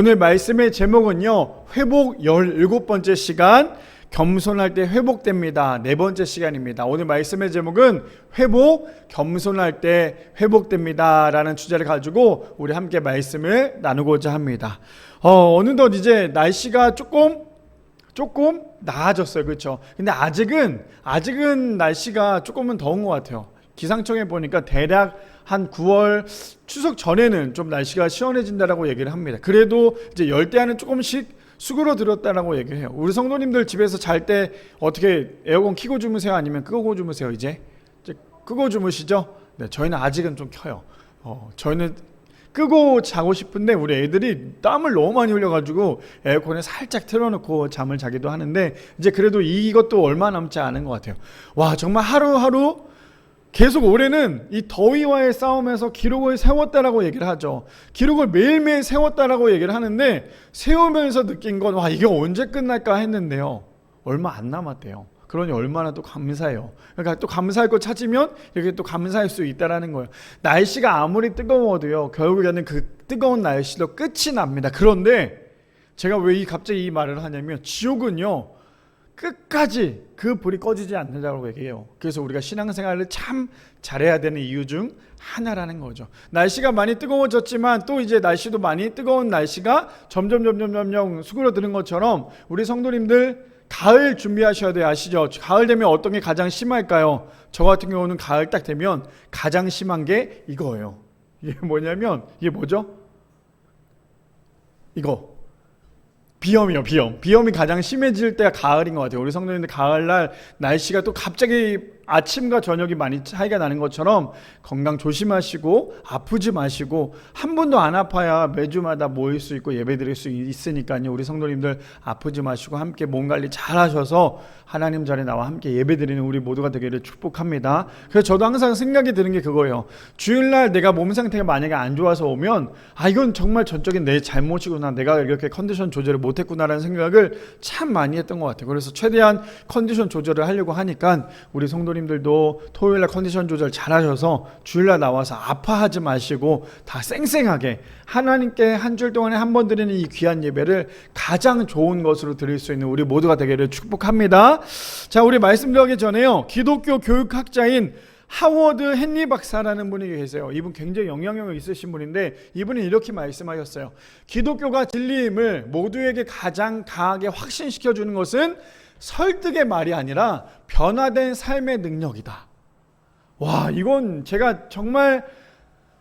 오늘 말씀의 제목은요, 회복 17번째 시간, 겸손할 때 회복됩니다. 네 번째 시간입니다. 오늘 말씀의 제목은 회복, 겸손할 때 회복됩니다 라는 주제를 가지고 우리 함께 말씀을 나누고자 합니다. 어느덧 이제 날씨가 조금 나아졌어요. 그렇죠? 근데 아직은 날씨가 조금은 더운 것 같아요. 기상청에 보니까 대략 한 9월 추석 전에는 좀 날씨가 시원해진다라고 얘기를 합니다. 그래도 이제 열대야는 조금씩 수그러들었다라고 얘기를 해요. 우리 성도님들 집에서 잘 때 어떻게 에어컨 켜고 주무세요? 아니면 끄고 주무세요? 이제 끄고 주무시죠? 네, 저희는 아직은 좀 켜요. 저희는 끄고 자고 싶은데 우리 애들이 땀을 너무 많이 흘려가지고 에어컨에 살짝 틀어놓고 잠을 자기도 하는데, 이제 그래도 이것도 얼마 남지 않은 것 같아요. 와, 정말 하루하루 계속 올해는 이 더위와의 싸움에서 기록을 세웠다라고 얘기를 하죠. 기록을 매일매일 세웠다라고 얘기를 하는데, 세우면서 느낀 건 와, 이게 언제 끝날까 했는데요, 얼마 안 남았대요. 그러니 얼마나 또 감사해요. 그러니까 또 감사할 거 찾으면 이렇게 또 감사할 수 있다라는 거예요. 날씨가 아무리 뜨거워도요, 결국에는 그 뜨거운 날씨도 끝이 납니다. 그런데 제가 왜 갑자기 이 말을 하냐면, 지옥은요 끝까지 그 불이 꺼지지 않는다고 얘기해요. 그래서 우리가 신앙생활을 참 잘해야 되는 이유 중 하나라는 거죠. 날씨가 많이 뜨거워졌지만 또 이제 날씨도 많이 뜨거운 날씨가 점점 수그러드는 것처럼 우리 성도님들 가을 준비하셔야 돼요. 아시죠? 가을 되면 어떤 게 가장 심할까요? 저 같은 경우는 가을 딱 되면 가장 심한 게 이거예요. 이게 뭐냐면, 이게 뭐죠? 이거 비염이요. 비염이 가장 심해질 때가 가을인 것 같아요. 우리 성도님들 가을날 날씨가 또 갑자기 아침과 저녁이 많이 차이가 나는 것처럼 건강 조심하시고 아프지 마시고, 한 번도 안 아파야 매주마다 모일 수 있고 예배 드릴 수 있으니까요. 우리 성도님들 아프지 마시고 함께 몸 관리 잘 하셔서 하나님 자리에 나와 함께 예배 드리는 우리 모두가 되기를 축복합니다. 그래서 저도 항상 생각이 드는 게 그거예요. 주일날 내가 몸 상태가 만약에 안 좋아서 오면, 이건 정말 전적인 내 잘못이구나, 내가 이렇게 컨디션 조절을 못했구나라는 생각을 참 많이 했던 것 같아요. 그래서 최대한 컨디션 조절을 하려고 하니까 우리 성도님들도 토요일날 컨디션 조절 잘 하셔서 주일날 나와서 아파하지 마시고 다 쌩쌩하게 하나님께 한 주일 동안에 한 번 드리는 이 귀한 예배를 가장 좋은 것으로 드릴 수 있는 우리 모두가 되기를 축복합니다. 자, 우리 말씀 드리기 전에요, 기독교 교육학자인 하워드 헨리 박사라는 분이 계세요. 이분 굉장히 영향력 있으신 분인데, 이분이 이렇게 말씀하셨어요. 기독교가 진리임을 모두에게 가장 강하게 확신시켜주는 것은 설득의 말이 아니라 변화된 삶의 능력이다. 와, 이건 제가 정말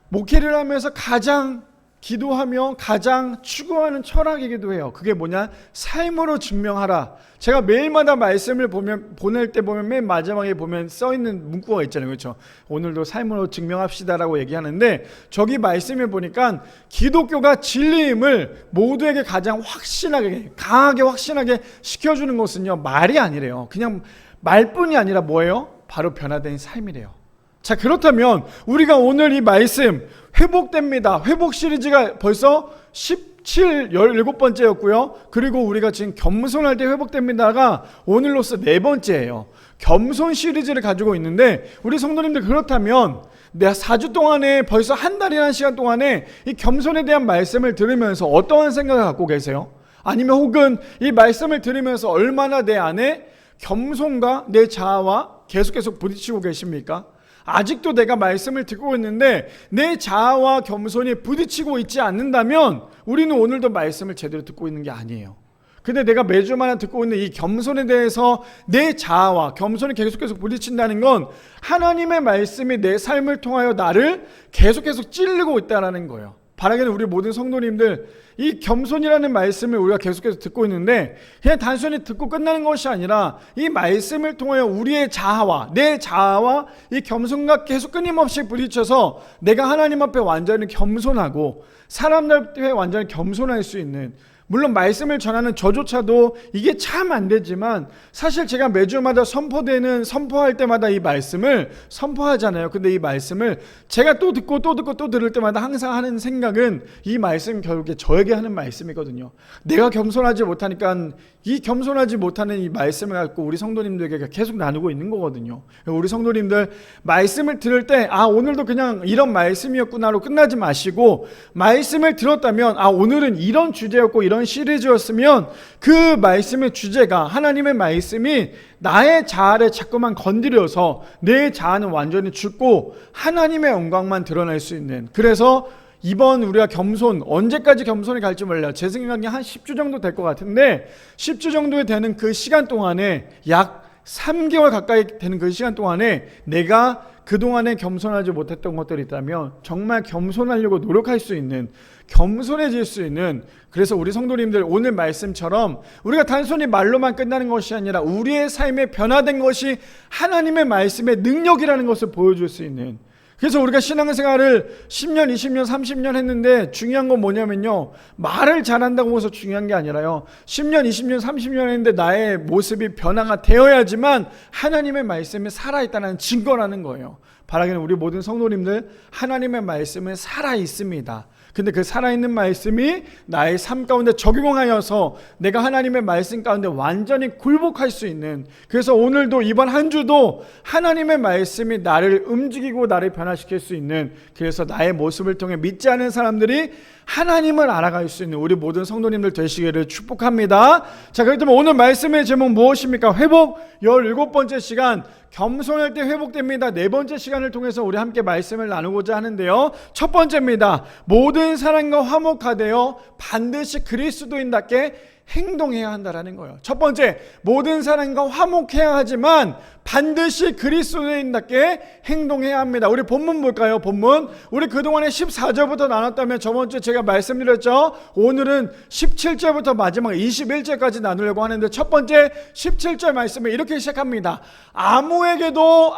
목회를 하면서 가장 기도하며 가장 추구하는 철학이기도 해요. 그게 뭐냐? 삶으로 증명하라. 제가 매일마다 말씀을 보낼 때 보면 맨 마지막에 보면 써있는 문구가 있잖아요. 그렇죠? 오늘도 삶으로 증명합시다라고 얘기하는데, 저기 말씀에 보니까 기독교가 진리임을 모두에게 가장 확신하게, 강하게 확신하게 시켜주는 것은요, 말이 아니래요. 그냥 말뿐이 아니라 뭐예요? 바로 변화된 삶이래요. 자, 그렇다면 우리가 오늘 이 말씀 회복됩니다, 회복 시리즈가 벌써 17번째였고요. 그리고 우리가 지금 겸손할 때 회복됩니다가 오늘로써 네 번째예요. 겸손 시리즈를 가지고 있는데, 우리 성도님들 그렇다면 내가 4주 동안에, 벌써 한 달이라는 시간 동안에 이 겸손에 대한 말씀을 들으면서 어떠한 생각을 갖고 계세요? 아니면 혹은 이 말씀을 들으면서 얼마나 내 안에 겸손과 내 자아와 계속 부딪히고 계십니까? 아직도 내가 말씀을 듣고 있는데 내 자아와 겸손이 부딪히고 있지 않는다면 우리는 오늘도 말씀을 제대로 듣고 있는 게 아니에요. 근데 내가 매주마다 듣고 있는 이 겸손에 대해서 내 자아와 겸손이 계속해서 부딪힌다는 건 하나님의 말씀이 내 삶을 통하여 나를 계속 찌르고 있다는 거예요. 바라기는 우리 모든 성도님들, 이 겸손이라는 말씀을 우리가 계속해서 듣고 있는데 그냥 단순히 듣고 끝나는 것이 아니라 이 말씀을 통하여 우리의 자아와 내 자아와 이 겸손과 계속 끊임없이 부딪혀서 내가 하나님 앞에 완전히 겸손하고 사람들 앞에 완전히 겸손할 수 있는, 물론 말씀을 전하는 저조차도 이게 참 안 되지만 사실 제가 매주마다 선포할 때마다 이 말씀을 선포하잖아요. 근데 이 말씀을 제가 또 듣고 또 듣고 또 들을 때마다 항상 하는 생각은 이 말씀 결국에 저에게 하는 말씀이거든요. 내가 겸손하지 못하니까 이 겸손하지 못하는 이 말씀을 갖고 우리 성도님들에게 계속 나누고 있는 거거든요. 우리 성도님들 말씀을 들을 때 오늘도 그냥 이런 말씀이었구나로 끝나지 마시고, 말씀을 들었다면 오늘은 이런 주제였고 이런 시리즈였으면 그 말씀의 주제가, 하나님의 말씀이 나의 자아를 자꾸만 건드려서 내 자아는 완전히 죽고 하나님의 영광만 드러날 수 있는, 그래서 이번 우리가 겸손, 언제까지 겸손이 갈지 몰라요. 제 생각에 한 10주 정도 될 것 같은데 10주 정도 되는 그 시간 동안에, 약 3개월 가까이 되는 그 시간 동안에 내가 그동안에 겸손하지 못했던 것들이 있다면 정말 겸손하려고 노력할 수 있는, 겸손해질 수 있는, 그래서 우리 성도님들 오늘 말씀처럼 우리가 단순히 말로만 끝나는 것이 아니라 우리의 삶에 변화된 것이 하나님의 말씀의 능력이라는 것을 보여줄 수 있는, 그래서 우리가 신앙생활을 10년, 20년, 30년 했는데 중요한 건 뭐냐면요, 말을 잘한다고 해서 중요한 게 아니라요, 10년, 20년, 30년 했는데 나의 모습이 변화가 되어야지만 하나님의 말씀이 살아있다는 증거라는 거예요. 바라기는 우리 모든 성도님들 하나님의 말씀은 살아있습니다. 근데 그 살아있는 말씀이 나의 삶 가운데 적용하여서 내가 하나님의 말씀 가운데 완전히 굴복할 수 있는, 그래서 오늘도 이번 한 주도 하나님의 말씀이 나를 움직이고 나를 변화시킬 수 있는, 그래서 나의 모습을 통해 믿지 않은 사람들이 하나님을 알아갈 수 있는 우리 모든 성도님들 되시기를 축복합니다. 자, 그렇다면 오늘 말씀의 제목 무엇입니까? 회복 17번째 시간, 겸손할 때 회복됩니다. 4번째 시간을 통해서 우리 함께 말씀을 나누고자 하는데요, 첫 번째입니다. 모든 사람과 화목하되어 반드시 그리스도인답게 행동해야 한다라는 거예요. 첫 번째, 모든 사람과 화목해야 하지만 반드시 그리스도인답게 행동해야 합니다. 우리 본문 볼까요? 본문 우리 그동안에 14절부터 나눴다면 저번주에 제가 말씀드렸죠. 오늘은 17절부터 마지막 21절까지 나누려고 하는데, 첫 번째 17절 말씀을 이렇게 시작합니다. 아무에게도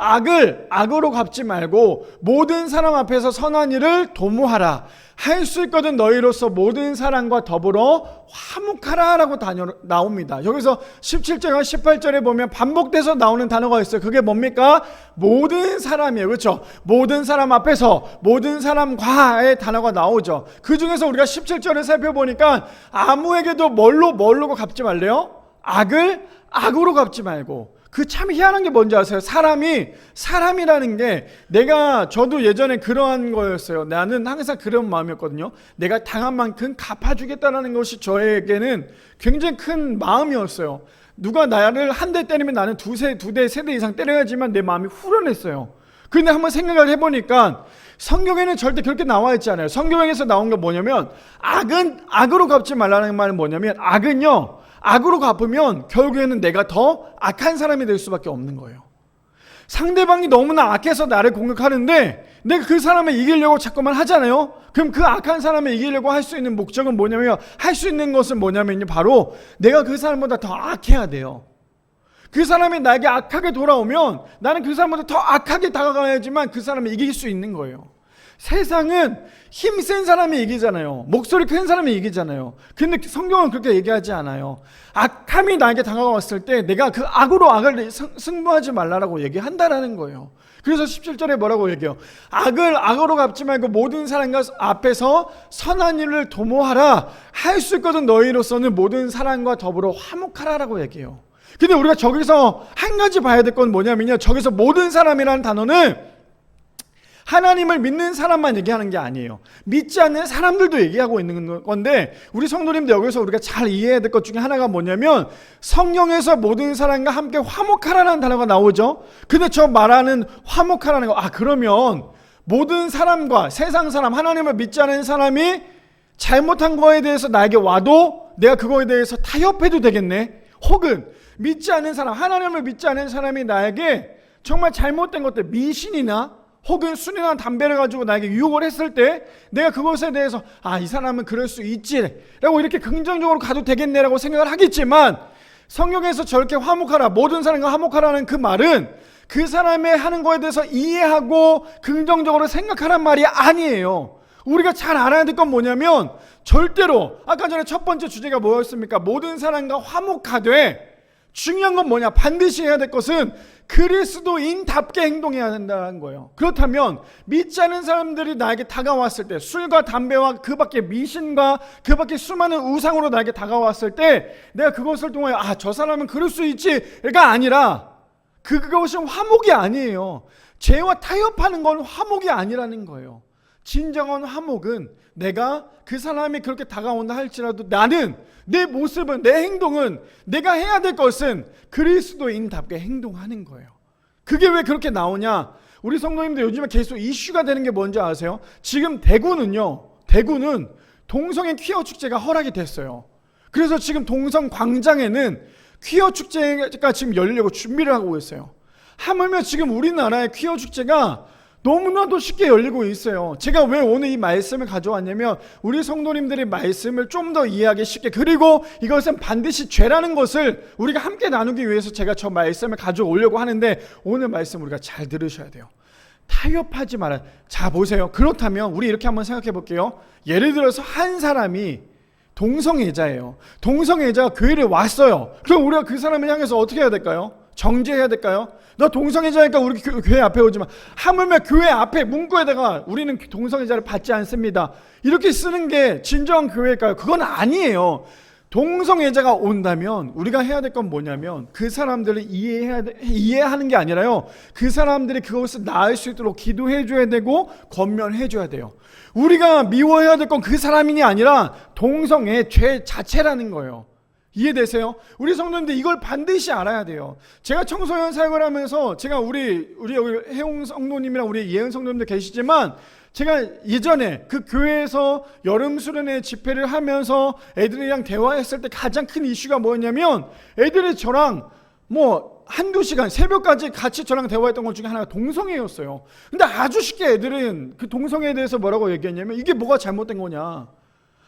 악으로 갚지 말고 모든 사람 앞에서 선한 일을 도모하라. 할 수 있거든 너희로서 모든 사람과 더불어 화목하라 라고 나옵니다. 여기서 17절과 18절에 보면 반복돼서 나오는 단어가 있어요. 그게 뭡니까? 모든 사람이에요. 그렇죠? 모든 사람 앞에서, 모든 사람과의 단어가 나오죠. 그 중에서 우리가 17절을 살펴보니까 아무에게도 뭘로 갚지 말래요? 악으로 갚지 말고. 그 참 희한한 게 뭔지 아세요? 사람이라는 게, 저도 예전에 그러한 거였어요. 나는 항상 그런 마음이었거든요. 내가 당한 만큼 갚아주겠다는 것이 저에게는 굉장히 큰 마음이었어요. 누가 나를 한 대 때리면 나는 두 대, 세 대 이상 때려야지만 내 마음이 후련했어요. 근데 한번 생각을 해보니까 성경에는 절대 그렇게 나와 있지 않아요. 성경에서 나온 게 뭐냐면, 악으로 갚지 말라는 말은 뭐냐면, 악으로 갚으면 결국에는 내가 더 악한 사람이 될 수밖에 없는 거예요. 상대방이 너무나 악해서 나를 공격하는데 내가 그 사람을 이기려고 자꾸만 하잖아요. 그럼 그 악한 사람을 이기려고 할 수 있는 목적은 뭐냐면, 할 수 있는 것은 뭐냐면요, 바로 내가 그 사람보다 더 악해야 돼요. 그 사람이 나에게 악하게 돌아오면 나는 그 사람보다 더 악하게 다가가야지만 그 사람을 이길 수 있는 거예요. 세상은 힘센 사람이 이기잖아요. 목소리 큰 사람이 이기잖아요. 근데 성경은 그렇게 얘기하지 않아요. 악함이 나에게 다가왔을 때 내가 그 악을 승부하지 말라라고 얘기한다라는 거예요. 그래서 17절에 뭐라고 얘기해요? 악으로 갚지 말고 모든 사람과 앞에서 선한 일을 도모하라. 할 수 있거든 너희로서는 모든 사람과 더불어 화목하라라고 얘기해요. 근데 우리가 저기서 한 가지 봐야 될 건 뭐냐면요, 저기서 모든 사람이라는 단어는 하나님을 믿는 사람만 얘기하는 게 아니에요. 믿지 않는 사람들도 얘기하고 있는 건데, 우리 성도님들 여기서 우리가 잘 이해해야 될 것 중에 하나가 뭐냐면, 성경에서 모든 사람과 함께 화목하라는 단어가 나오죠. 근데 저 말하는 화목하라는 거, 그러면 모든 사람과 세상 사람, 하나님을 믿지 않는 사람이 잘못한 거에 대해서 나에게 와도 내가 그거에 대해서 타협해도 되겠네. 혹은 믿지 않는 사람, 하나님을 믿지 않는 사람이 나에게 정말 잘못된 것들, 미신이나 혹은 술이나 담배를 가지고 나에게 유혹을 했을 때 내가 그것에 대해서 이 사람은 그럴 수 있지 라고 이렇게 긍정적으로 가도 되겠네 라고 생각을 하겠지만, 성경에서 저렇게 화목하라, 모든 사람과 화목하라는 그 말은 그 사람의 하는 거에 대해서 이해하고 긍정적으로 생각하란 말이 아니에요. 우리가 잘 알아야 될 건 뭐냐면 절대로 아까 전에 첫 번째 주제가 뭐였습니까? 모든 사람과 화목하되 중요한 건 뭐냐? 반드시 해야 될 것은 그리스도인답게 행동해야 된다는 거예요. 그렇다면 믿지 않은 사람들이 나에게 다가왔을 때 술과 담배와 그 밖에 미신과 그 밖에 수많은 우상으로 나에게 다가왔을 때 내가 그것을 통하여 저 사람은 그럴 수 있지가 아니라 그것이 화목이 아니에요. 죄와 타협하는 건 화목이 아니라는 거예요. 진정한 화목은 내가 그 사람이 그렇게 다가온다 할지라도 나는 내 모습은 내 행동은 내가 해야 될 것은 그리스도인답게 행동하는 거예요. 그게 왜 그렇게 나오냐? 우리 성도님들 요즘에 계속 이슈가 되는 게 뭔지 아세요? 지금 대구는 동성애 퀴어 축제가 허락이 됐어요. 그래서 지금 동성 광장에는 퀴어 축제가 지금 열리려고 준비를 하고 있어요. 하물며 지금 우리나라의 퀴어 축제가 너무나도 쉽게 열리고 있어요. 제가 왜 오늘 이 말씀을 가져왔냐면 우리 성도님들의 말씀을 좀 더 이해하기 쉽게, 그리고 이것은 반드시 죄라는 것을 우리가 함께 나누기 위해서 제가 저 말씀을 가져오려고 하는데 오늘 말씀 우리가 잘 들으셔야 돼요. 타협하지 말아요. 자 보세요. 그렇다면 우리 이렇게 한번 생각해 볼게요. 예를 들어서 한 사람이 동성애자예요. 동성애자가 교회를 왔어요. 그럼 우리가 그 사람을 향해서 어떻게 해야 될까요? 정죄해야 될까요? 너 동성애자니까 우리 교회 앞에 오지 마. 하물며 교회 앞에 문구에다가 우리는 동성애자를 받지 않습니다, 이렇게 쓰는 게 진정한 교회일까요? 그건 아니에요. 동성애자가 온다면 우리가 해야 될 건 뭐냐면 그 사람들을 이해하는 게 아니라요, 그 사람들이 그것을 나을 수 있도록 기도해 줘야 되고 권면해 줘야 돼요. 우리가 미워해야 될 건 그 사람이 아니라 동성애 죄 자체라는 거예요. 이해되세요? 우리 성도님들 이걸 반드시 알아야 돼요. 제가 청소년 사역을 하면서 제가 우리 여기 해용 성도님이랑 우리 예은 성도님들 계시지만 제가 예전에 그 교회에서 여름 수련회 집회를 하면서 애들이랑 대화했을 때 가장 큰 이슈가 뭐였냐면 애들이 저랑 한두 시간 새벽까지 같이 저랑 대화했던 것 중에 하나가 동성애였어요. 근데 아주 쉽게 애들은 그 동성애에 대해서 뭐라고 얘기했냐면 이게 뭐가 잘못된 거냐,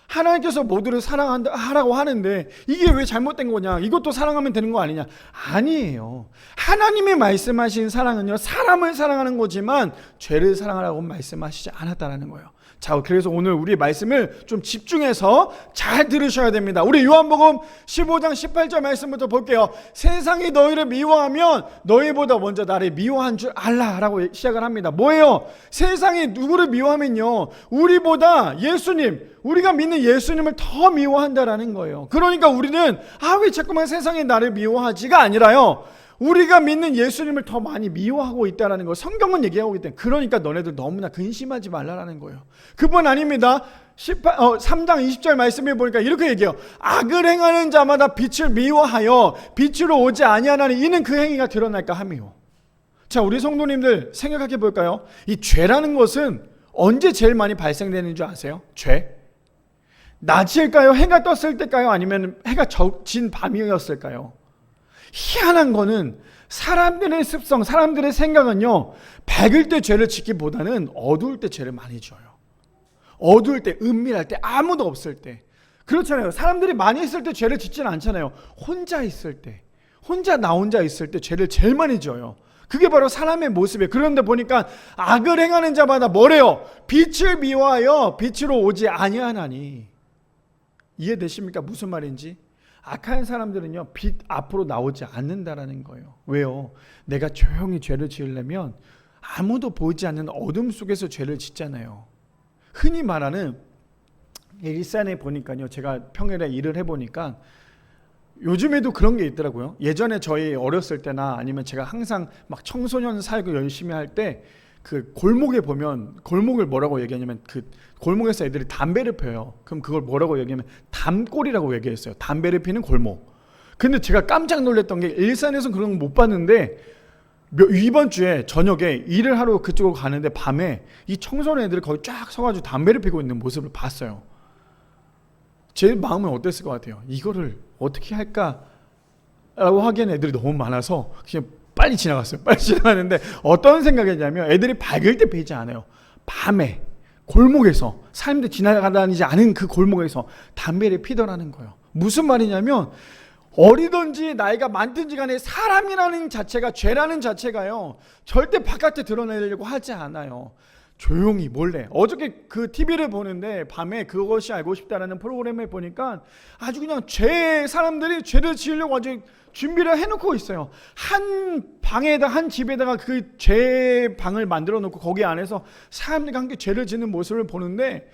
하나님께서 모두를 사랑하라고 하는데 이게 왜 잘못된 거냐, 이것도 사랑하면 되는 거 아니냐. 아니에요. 하나님이 말씀하신 사랑은요, 사람을 사랑하는 거지만 죄를 사랑하라고 말씀하시지 않았다는 거예요. 자, 그래서 오늘 우리 말씀을 좀 집중해서 잘 들으셔야 됩니다. 우리 요한복음 15장 18절 말씀부터 볼게요. 세상이 너희를 미워하면 너희보다 먼저 나를 미워한 줄 알라라고 시작을 합니다. 뭐예요? 세상이 누구를 미워하면요, 우리보다 우리가 믿는 예수님을 더 미워한다라는 거예요. 그러니까 우리는 왜 자꾸만 세상이 나를 미워하지가 아니라요, 우리가 믿는 예수님을 더 많이 미워하고 있다는 거 성경은 얘기하고 있대. 그러니까 너네들 너무나 근심하지 말라라는 거예요. 그뿐 아닙니다. 3장 20절 말씀에 보니까 이렇게 얘기해요. 악을 행하는 자마다 빛을 미워하여 빛으로 오지 아니하나니 이는 그 행위가 드러날까 함이요. 자, 우리 성도님들 생각해 볼까요? 이 죄라는 것은 언제 제일 많이 발생되는 줄 아세요? 죄? 낮일까요? 해가 떴을 때일까요? 아니면 해가 진 밤이었을까요? 희한한 거는 사람들의 습성, 사람들의 생각은요, 밝을 때 죄를 짓기보다는 어두울 때 죄를 많이 지어요. 어두울 때, 은밀할 때, 아무도 없을 때. 그렇잖아요. 사람들이 많이 있을 때 죄를 짓지는 않잖아요. 혼자 있을 때, 나 혼자 있을 때 죄를 제일 많이 지어요. 그게 바로 사람의 모습이에요. 그런데 보니까 악을 행하는 자마다 뭐래요? 빛을 미워하여 빛으로 오지 아니하나니. 이해되십니까? 무슨 말인지? 악한 사람들은요, 빛 앞으로 나오지 않는다라는 거예요. 왜요? 내가 조용히 죄를 지으려면 아무도 보이지 않는 어둠 속에서 죄를 짓잖아요. 흔히 말하는 일산에 보니까요, 제가 평일에 일을 해보니까 요즘에도 그런 게 있더라고요. 예전에 저희 어렸을 때나 아니면 제가 항상 막 청소년 사역을 열심히 할 때 그 골목에 보면, 골목을 뭐라고 얘기하냐면 그 골목에서 애들이 담배를 펴요. 그럼 그걸 뭐라고 얘기하면 담골이라고 얘기했어요. 담배를 피는 골목. 근데 제가 깜짝 놀랐던 게 일산에서는 그런 거 못 봤는데 이번 주에 저녁에 일을 하러 그쪽으로 가는데 밤에 이 청소년 애들이 거기 쫙 서가지고 담배를 피고 있는 모습을 봤어요. 제 마음은 어땠을 것 같아요? 이거를 어떻게 할까라고 하기엔 애들이 너무 많아서 그냥 빨리 지나갔어요. 빨리 지나갔는데 어떤 생각이냐면 애들이 밝을 때 피지 않아요. 밤에 골목에서, 사람들이 지나가다니지 않은 그 골목에서 담배를 피더라는 거예요. 무슨 말이냐면 어리든지 나이가 많든지 간에 사람이라는 자체가, 죄라는 자체가요, 절대 바깥에 드러내려고 하지 않아요. 조용히 몰래. 어저께 그 TV를 보는데 밤에 그것이 알고 싶다라는 프로그램을 보니까 아주 그냥 사람들이 죄를 지으려고 아주 준비를 해놓고 있어요. 한 방에다, 한 집에다가 그 죄 방을 만들어 놓고 거기 안에서 사람들과 함께 죄를 짓는 모습을 보는데,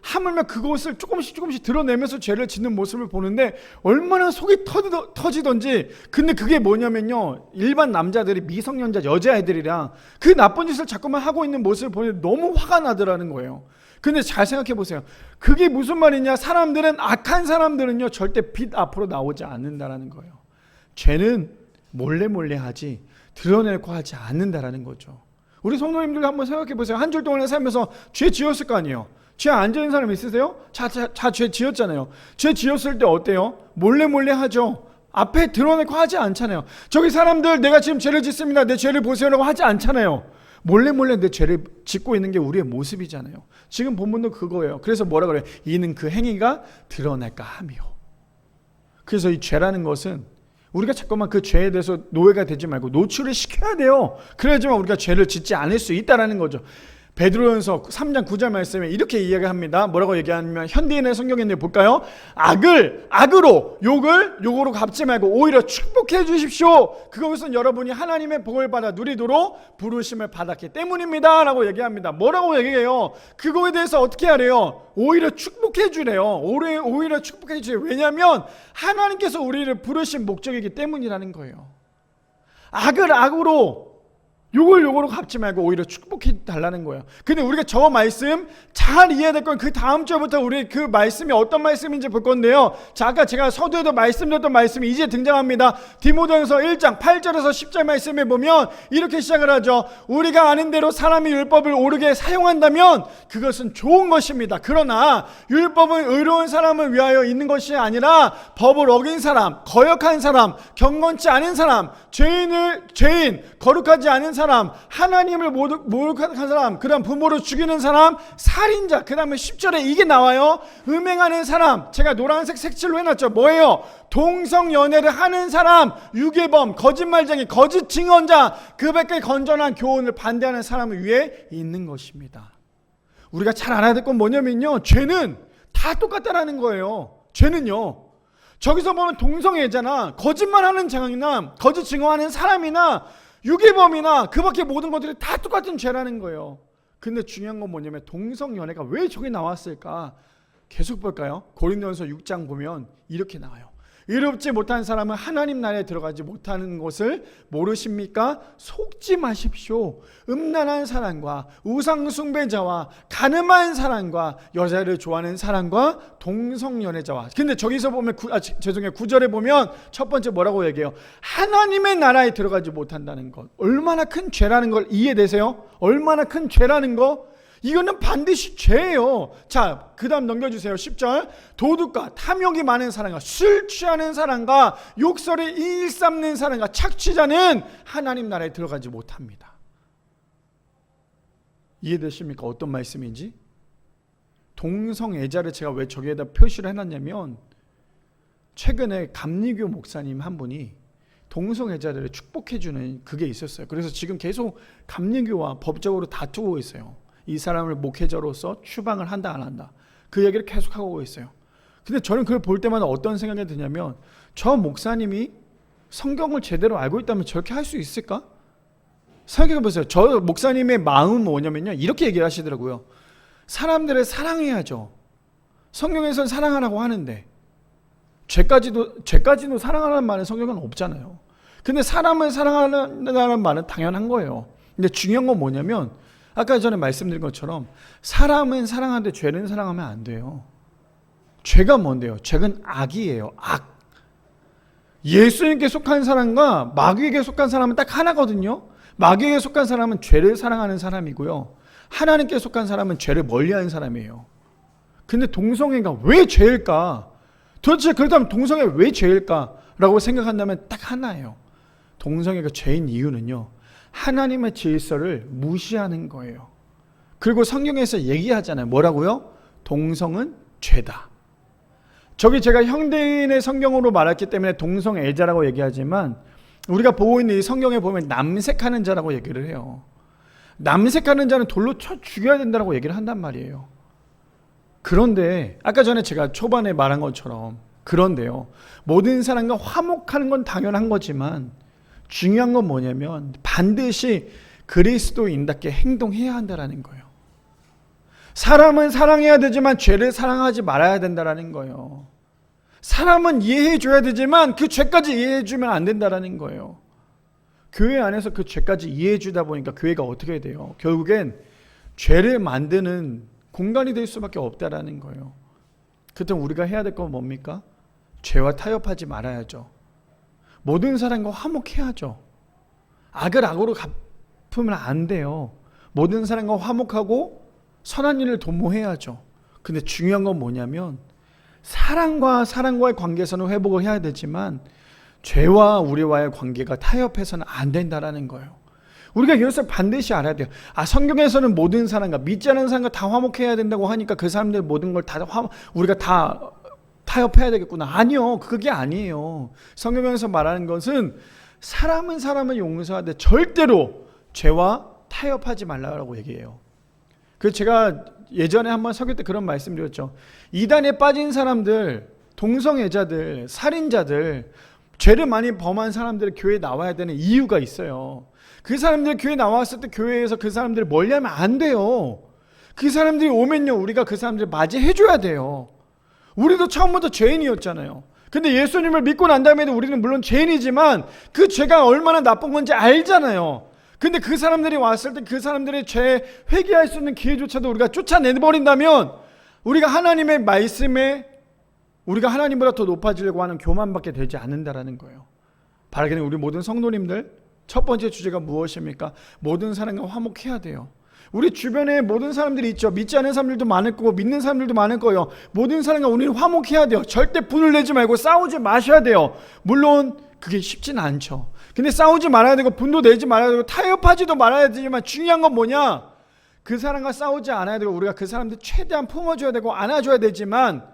하물며 그것을 조금씩 드러내면서 죄를 짓는 모습을 보는데 얼마나 속이 터지던지. 근데 그게 뭐냐면요, 일반 남자들이 미성년자 여자애들이랑 그 나쁜 짓을 자꾸만 하고 있는 모습을 보니 너무 화가 나더라는 거예요. 근데 잘 생각해 보세요. 그게 무슨 말이냐? 악한 사람들은요 절대 빛 앞으로 나오지 않는다라는 거예요. 죄는 몰래 하지 드러내고 하지 않는다라는 거죠. 우리 성도님들 한번 생각해 보세요. 한 줄 동안에 살면서 죄 지었을 거 아니에요. 죄 안 지은 사람 있으세요? 죄 지었잖아요. 죄 지었을 때 어때요? 몰래 하죠. 앞에 드러내고 하지 않잖아요. 저기 사람들 내가 지금 죄를 짓습니다, 내 죄를 보세요라고 하지 않잖아요. 몰래 내 죄를 짓고 있는 게 우리의 모습이잖아요. 지금 본문도 그거예요. 그래서 뭐라 그래요? 이는 그 행위가 드러날까 하며. 그래서 이 죄라는 것은 우리가 자꾸만 그 죄에 대해서 노예가 되지 말고 노출을 시켜야 돼요. 그래야지만 우리가 죄를 짓지 않을 수 있다는 거죠. 베드로전서 3장 9절 말씀에 이렇게 이야기합니다. 뭐라고 얘기하냐면, 현대인의 성경인데 볼까요? 악을 악으로, 욕을 욕으로 갚지 말고 오히려 축복해 주십시오. 그것은 여러분이 하나님의 복을 받아 누리도록 부르심을 받았기 때문입니다 라고 얘기합니다. 뭐라고 얘기해요? 그거에 대해서 어떻게 하래요? 오히려 축복해 주래요. 오히려 축복해 주세요. 왜냐하면 하나님께서 우리를 부르신 목적이기 때문이라는 거예요. 악을 악으로, 욕을 욕으로 갚지 말고 오히려 축복해 달라는 거예요. 근데 우리가 저 말씀 잘 이해해야 될 건 그 다음 주부터 우리 그 말씀이 어떤 말씀인지 볼 건데요. 자, 아까 제가 서두에도 말씀드렸던 말씀이 이제 등장합니다. 디모데전서 1장 8절에서 10절 말씀에 보면 이렇게 시작을 하죠. 우리가 아는 대로 사람이 율법을 옳게 사용한다면 그것은 좋은 것입니다. 그러나 율법은 의로운 사람을 위하여 있는 것이 아니라 법을 어긴 사람, 거역한 사람, 경건치 않은 사람, 죄인, 거룩하지 않은 사람, 하나님을 모욕한 사람, 그 다음 부모를 죽이는 사람, 살인자, 그 다음에 10절에 이게 나와요. 음행하는 사람, 제가 노란색 색칠로 해놨죠. 뭐예요? 동성연애를 하는 사람, 유괴범, 거짓말쟁이, 거짓 증언자, 그 밖에 건전한 교훈을 반대하는 사람을 위해 있는 것입니다. 우리가 잘 알아야 될 건 뭐냐면요, 죄는 다 똑같다라는 거예요. 죄는요, 저기서 보면 동성애자나 거짓말하는 장이나 거짓 증언하는 사람이나 유괴범이나 그 밖에 모든 것들이 다 똑같은 죄라는 거예요. 근데 중요한 건 뭐냐면, 동성연애가 왜 저기 나왔을까? 계속 볼까요? 고린도전서 6장 보면 이렇게 나와요. 의롭지 못한 사람은 하나님 나라에 들어가지 못하는 것을 모르십니까? 속지 마십시오. 음란한 사람과 우상 숭배자와 가늠한 사람과 여자를 좋아하는 사람과 동성연애자와. 근데 저기서 보면 9절에 보면 첫 번째 뭐라고 얘기해요? 하나님의 나라에 들어가지 못한다는 것. 얼마나 큰 죄라는 걸 이해되세요? 얼마나 큰 죄라는 거? 이거는 반드시 죄예요. 자, 그 다음 넘겨주세요. 10절. 도둑과 탐욕이 많은 사람과 술 취하는 사람과 욕설에 일삼는 사람과 착취자는 하나님 나라에 들어가지 못합니다. 이해되십니까? 어떤 말씀인지? 동성애자를 제가 왜 저기에다 표시를 해놨냐면, 최근에 감리교 목사님 한 분이 동성애자들을 축복해주는 그게 있었어요. 그래서 지금 계속 감리교와 법적으로 다투고 있어요. 이 사람을 목회자로서 추방을 한다 안 한다, 그 얘기를 계속 하고 있어요. 근데 저는 그걸 볼 때마다 어떤 생각이 드냐면, 저 목사님이 성경을 제대로 알고 있다면 저렇게 할 수 있을까? 생각해 보세요. 저 목사님의 마음은 뭐냐면요, 이렇게 얘기를 하시더라고요. 사람들을 사랑해야죠. 성경에서는 사랑하라고 하는데 죄까지도 사랑하라는 말은 성경은 없잖아요. 근데 사람을 사랑하라는 말은 당연한 거예요. 근데 중요한 건 뭐냐면, 아까 전에 말씀드린 것처럼 사람은 사랑하는데 죄는 사랑하면 안 돼요. 죄가 뭔데요? 죄는 악이에요. 악. 예수님께 속한 사람과 마귀에게 속한 사람은 딱 하나거든요. 마귀에게 속한 사람은 죄를 사랑하는 사람이고요, 하나님께 속한 사람은 죄를 멀리하는 사람이에요. 근데 동성애가 왜 죄일까? 도대체 그렇다면 동성애 왜 죄일까? 라고 생각한다면 딱 하나예요. 동성애가 죄인 이유는요, 하나님의 질서를 무시하는 거예요. 그리고 성경에서 얘기하잖아요. 뭐라고요? 동성은 죄다. 저기 제가 현대인의 성경으로 말했기 때문에 동성애자라고 얘기하지만, 우리가 보고 있는 이 성경에 보면 남색하는 자라고 얘기를 해요. 남색하는 자는 돌로 쳐 죽여야 된다고 얘기를 한단 말이에요. 그런데 아까 전에 제가 초반에 말한 것처럼 그런데요, 모든 사람과 화목하는 건 당연한 거지만 중요한 건 뭐냐면 반드시 그리스도인답게 행동해야 한다는 거예요. 사람은 사랑해야 되지만 죄를 사랑하지 말아야 된다는 거예요. 사람은 이해해 줘야 되지만 그 죄까지 이해해 주면 안 된다는 거예요. 교회 안에서 그 죄까지 이해해 주다 보니까 교회가 어떻게 돼요? 결국엔 죄를 만드는 공간이 될 수밖에 없다라는 거예요. 그때 우리가 해야 될 건 뭡니까? 죄와 타협하지 말아야죠. 모든 사람과 화목해야죠. 악을 악으로 갚으면 안 돼요. 모든 사람과 화목하고 선한 일을 도모해야죠. 근데 중요한 건 뭐냐면 사랑과의 관계에서는 회복을 해야 되지만 죄와 우리와의 관계가 타협해서는 안 된다라는 거예요. 우리가 이것을 반드시 알아야 돼요. 성경에서는 모든 사람과 믿지 않는 사람과 다 화목해야 된다고 하니까 그 사람들 모든 걸 다 우리가 다 타협해야 되겠구나. 아니요, 그게 아니에요. 성경에서 말하는 것은 사람은 사람을 용서하되 절대로 죄와 타협하지 말라고 얘기해요. 그 제가 예전에 한번 설교 때 그런 말씀드렸죠. 이단에 빠진 사람들, 동성애자들, 살인자들, 죄를 많이 범한 사람들이 교회에 나와야 되는 이유가 있어요. 그 사람들 교회에 나왔을 때 교회에서 그 사람들을 멀리하면 안 돼요. 그 사람들이 오면요, 우리가 그 사람들을 맞이해 줘야 돼요. 우리도 처음부터 죄인이었잖아요. 근데 예수님을 믿고 난 다음에도 우리는 물론 죄인이지만 그 죄가 얼마나 나쁜 건지 알잖아요. 근데 그 사람들이 왔을 때 그 사람들의 죄 회개할 수 있는 기회조차도 우리가 쫓아내버린다면 우리가 하나님의 말씀에 우리가 하나님보다 더 높아지려고 하는 교만밖에 되지 않는다라는 거예요. 바라기는 우리 모든 성도님들, 첫 번째 주제가 무엇입니까? 모든 사람과 화목해야 돼요. 우리 주변에 모든 사람들이 있죠. 믿지 않는 사람들도 많을 거고 믿는 사람들도 많을 거예요. 모든 사람과 우리는 화목해야 돼요. 절대 분을 내지 말고 싸우지 마셔야 돼요. 물론 그게 쉽진 않죠. 근데 싸우지 말아야 되고 분도 내지 말아야 되고 타협하지도 말아야 되지만 중요한 건 뭐냐? 그 사람과 싸우지 않아야 되고 우리가 그 사람들 최대한 품어줘야 되고 안아줘야 되지만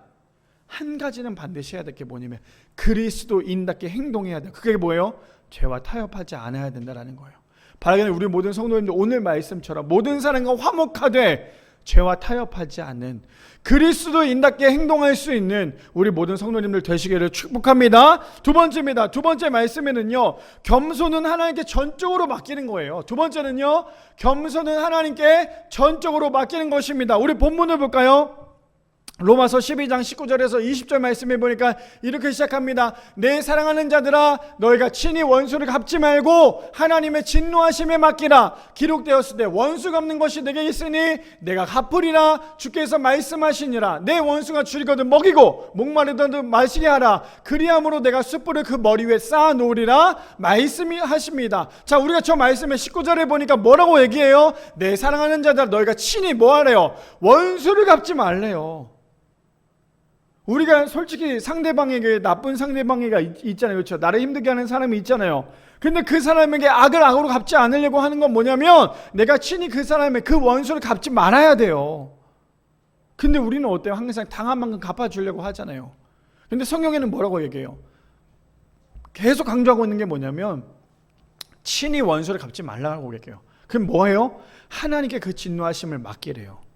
한 가지는 반드시 해야 될 게 뭐냐면 그리스도인답게 행동해야 돼요. 그게 뭐예요? 죄와 타협하지 않아야 된다는 거예요. 바라기는 우리 모든 성도님들 오늘 말씀처럼 모든 사람과 화목하되 죄와 타협하지 않는 그리스도인답게 행동할 수 있는 우리 모든 성도님들 되시기를 축복합니다. 두 번째입니다. 두 번째 말씀에는요, 겸손은 하나님께 전적으로 맡기는 거예요. 두 번째는요, 겸손은 하나님께 전적으로 맡기는 것입니다. 우리 본문을 볼까요? 로마서 12장 19절에서 20절 말씀해 보니까 이렇게 시작합니다. 내 사랑하는 자들아, 너희가 친히 원수를 갚지 말고 하나님의 진노하심에 맡기라. 기록되었을 때 원수 갚는 것이 내게 있으니 내가 갚으리라. 주께서 말씀하시니라. 내 원수가 줄이거든 먹이고 목마르거든 마시게 하라. 그리함으로 내가 숯불을 그 머리 위에 쌓아 놓으리라 말씀하십니다. 자, 우리가 저 말씀의 19절에 보니까 뭐라고 얘기해요? 내 사랑하는 자들아, 너희가 친히 뭐 하래요? 원수를 갚지 말래요. 우리가 솔직히 상대방에게 나쁜 상대방에게 있잖아요. 그렇죠? 나를 힘들게 하는 사람이 있잖아요. 근데 그 사람에게 악을 악으로 갚지 않으려고 하는 건 뭐냐면 내가 친히 그 사람의 그 원수를 갚지 말아야 돼요. 근데 우리는 어때요? 항상 당한 만큼 갚아주려고 하잖아요. 근데 성경에는 뭐라고 얘기해요? 계속 강조하고 있는 게 뭐냐면 친히 원수를 갚지 말라고 얘기해요. 그럼 뭐예요? 하나님께 그 진노하심을 맡기래요.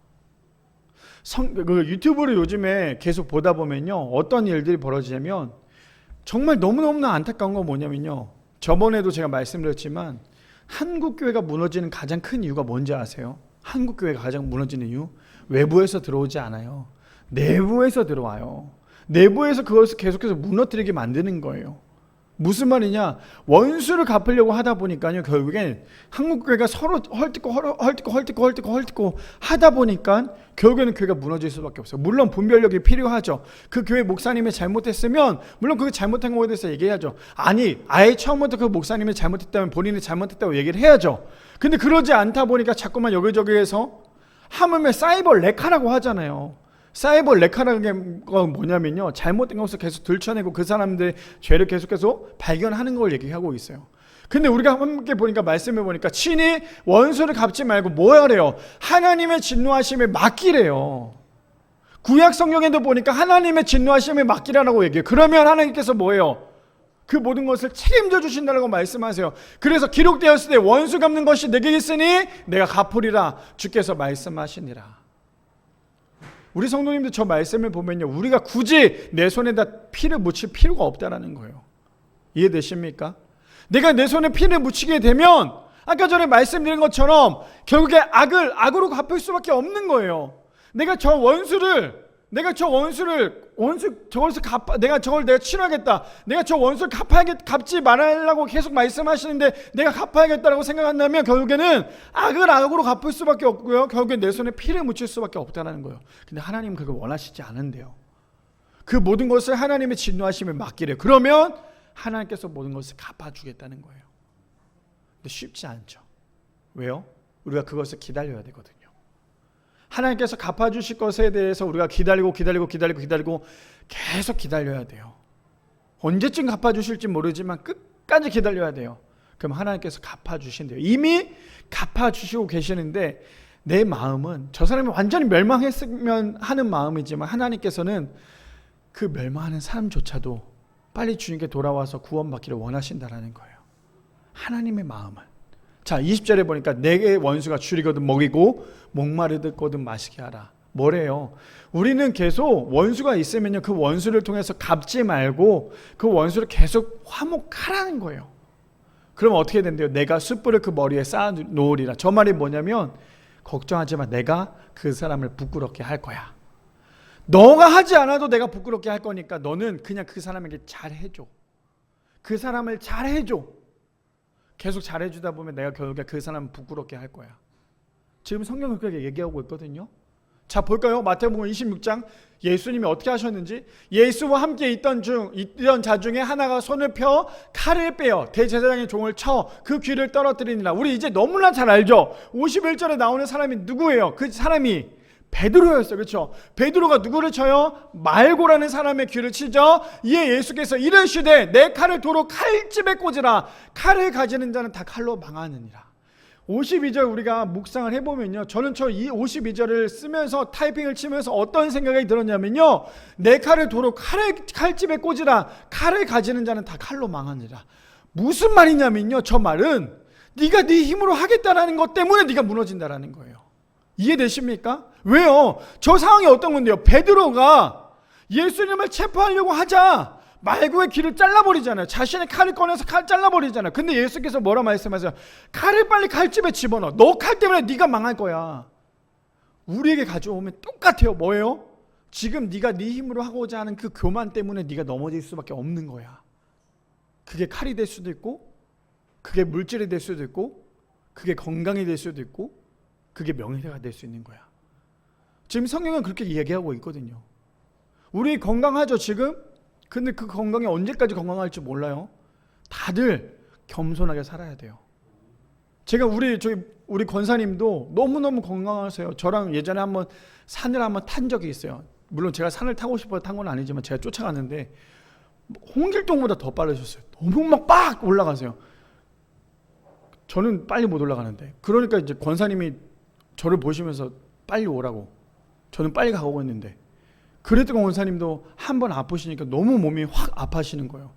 유튜브를 요즘에 계속 보다 보면요, 어떤 일들이 벌어지냐면 정말 너무너무나 안타까운 건 뭐냐면요, 저번에도 제가 말씀드렸지만 한국교회가 무너지는 가장 큰 이유가 뭔지 아세요? 한국교회가 가장 무너지는 이유? 외부에서 들어오지 않아요. 내부에서 들어와요. 내부에서 그것을 계속해서 무너뜨리게 만드는 거예요. 무슨 말이냐? 원수를 갚으려고 하다 보니까요, 결국엔 한국교회가 서로 헐뜯고 하다 보니까 결국에는 교회가 무너질 수밖에 없어요. 물론 분별력이 필요하죠. 그 교회 목사님이 잘못했으면 물론 그게 잘못한 거에 대해서 얘기해야죠. 아니, 아예 처음부터 그 목사님이 잘못했다면 본인이 잘못했다고 얘기를 해야죠. 근데 그러지 않다 보니까 자꾸만 여기저기에서 하물며 사이버 레카라고 하잖아요. 사이버 레카라는 게 뭐냐면요, 잘못된 것을 계속 들춰내고 그 사람들의 죄를 계속해서 발견하는 걸 얘기하고 있어요. 근데 우리가 함께 보니까 말씀해 보니까 친히 원수를 갚지 말고 뭐 하래요? 하나님의 진노하심에 맡기래요. 구약 성경에도 보니까 하나님의 진노하심에 맡기라라고 얘기해요. 그러면 하나님께서 뭐예요? 그 모든 것을 책임져 주신다고 말씀하세요. 그래서 기록되었을 때 원수 갚는 것이 내게 있으니 내가 갚으리라 주께서 말씀하시니라. 우리 성도님들 저 말씀을 보면요, 우리가 굳이 내 손에다 피를 묻힐 필요가 없다라는 거예요. 이해되십니까? 내가 내 손에 피를 묻히게 되면 아까 전에 말씀드린 것처럼 결국에 악으로 갚을 수밖에 없는 거예요. 내가 저것을 내가 치료하겠다. 내가 저 원수를 갚지 말라고 계속 말씀하시는데 내가 갚아야겠다라고 생각한다면 결국에는 악으로 갚을 수밖에 없고요. 결국에 내 손에 피를 묻힐 수밖에 없다는 거예요. 근데 하나님은 그걸 원하시지 않은데요. 그 모든 것을 하나님의 진노하심에 맡기래요. 그러면 하나님께서 모든 것을 갚아주겠다는 거예요. 근데 쉽지 않죠. 왜요? 우리가 그것을 기다려야 되거든요. 하나님께서 갚아주실 것에 대해서 우리가 기다리고 계속 기다려야 돼요. 언제쯤 갚아주실지 모르지만 끝까지 기다려야 돼요. 그럼 하나님께서 갚아주신대요. 이미 갚아주시고 계시는데 내 마음은 저 사람이 완전히 멸망했으면 하는 마음이지만 하나님께서는 그 멸망하는 사람조차도 빨리 주님께 돌아와서 구원받기를 원하신다라는 거예요. 하나님의 마음은. 자, 20절에 보니까 내게 원수가 줄이거든 먹이고 목마르거든 마시게 하라. 뭐래요? 우리는 계속 원수가 있으면요, 그 원수를 통해서 갚지 말고 그 원수를 계속 화목하라는 거예요. 그럼 어떻게 된대요? 내가 숯불을 그 머리에 쌓아 놓으리라. 저 말이 뭐냐면 걱정하지 마. 내가 그 사람을 부끄럽게 할 거야. 너가 하지 않아도 내가 부끄럽게 할 거니까 너는 그냥 그 사람에게 잘해줘. 그 사람을 잘해줘. 계속 잘해주다 보면 내가 결국에 그 사람을 부끄럽게 할 거야. 지금 성경은 그렇게 얘기하고 있거든요. 자, 볼까요? 마태복음 26장 예수님이 어떻게 하셨는지. 예수와 함께 있던 자 중에 하나가 손을 펴 칼을 빼어 대제사장의 종을 쳐 그 귀를 떨어뜨리니라. 우리 이제 너무나 잘 알죠. 51절에 나오는 사람이 누구예요? 그 사람이 베드로였어요. 그렇죠? 베드로가 누구를 쳐요? 말고라는 사람의 귀를 치죠. 이에 예수께서 이르시되 내 칼을 도로 칼집에 꽂으라. 칼을 가지는 자는 다 칼로 망하느니라. 52절 우리가 묵상을 해보면요, 저는 이 52절을 쓰면서 타이핑을 치면서 어떤 생각이 들었냐면요, 내 칼을 도로 칼집에 꽂으라. 칼을 가지는 자는 다 칼로 망하느니라. 무슨 말이냐면요, 저 말은 네가 네 힘으로 하겠다라는 것 때문에 네가 무너진다라는 거예요. 이해되십니까? 왜요? 저 상황이 어떤 건데요? 베드로가 예수님을 체포하려고 하자 말고의 귀를 잘라버리잖아요. 자신의 칼을 꺼내서 칼 잘라버리잖아요. 근데 예수께서 뭐라 말씀하세요? 칼을 빨리 칼집에 집어넣어. 너 칼 때문에 네가 망할 거야. 우리에게 가져오면 똑같아요. 뭐예요? 지금 네가 네 힘으로 하고자 하는 그 교만 때문에 네가 넘어질 수밖에 없는 거야. 그게 칼이 될 수도 있고, 그게 물질이 될 수도 있고, 그게 건강이 될 수도 있고, 그게 명예가 될 수 있는 거야. 지금 성경은 그렇게 얘기하고 있거든요. 우리 건강하죠 지금? 근데 그 건강이 언제까지 건강할지 몰라요. 다들 겸손하게 살아야 돼요. 제가 우리 권사님도 너무너무 건강하세요. 저랑 예전에 한번 산을 한번 탄 적이 있어요. 물론 제가 산을 타고 싶어서 탄 건 아니지만 제가 쫓아갔는데 홍길동보다 더 빠르셨어요. 너무 막 빡 올라가세요. 저는 빨리 못 올라가는데. 그러니까 이제 권사님이 저를 보시면서 빨리 오라고, 저는 빨리 가고 있는데, 그랬던 권사님도 한 번 아프시니까 너무 몸이 확 아파하시는 거예요.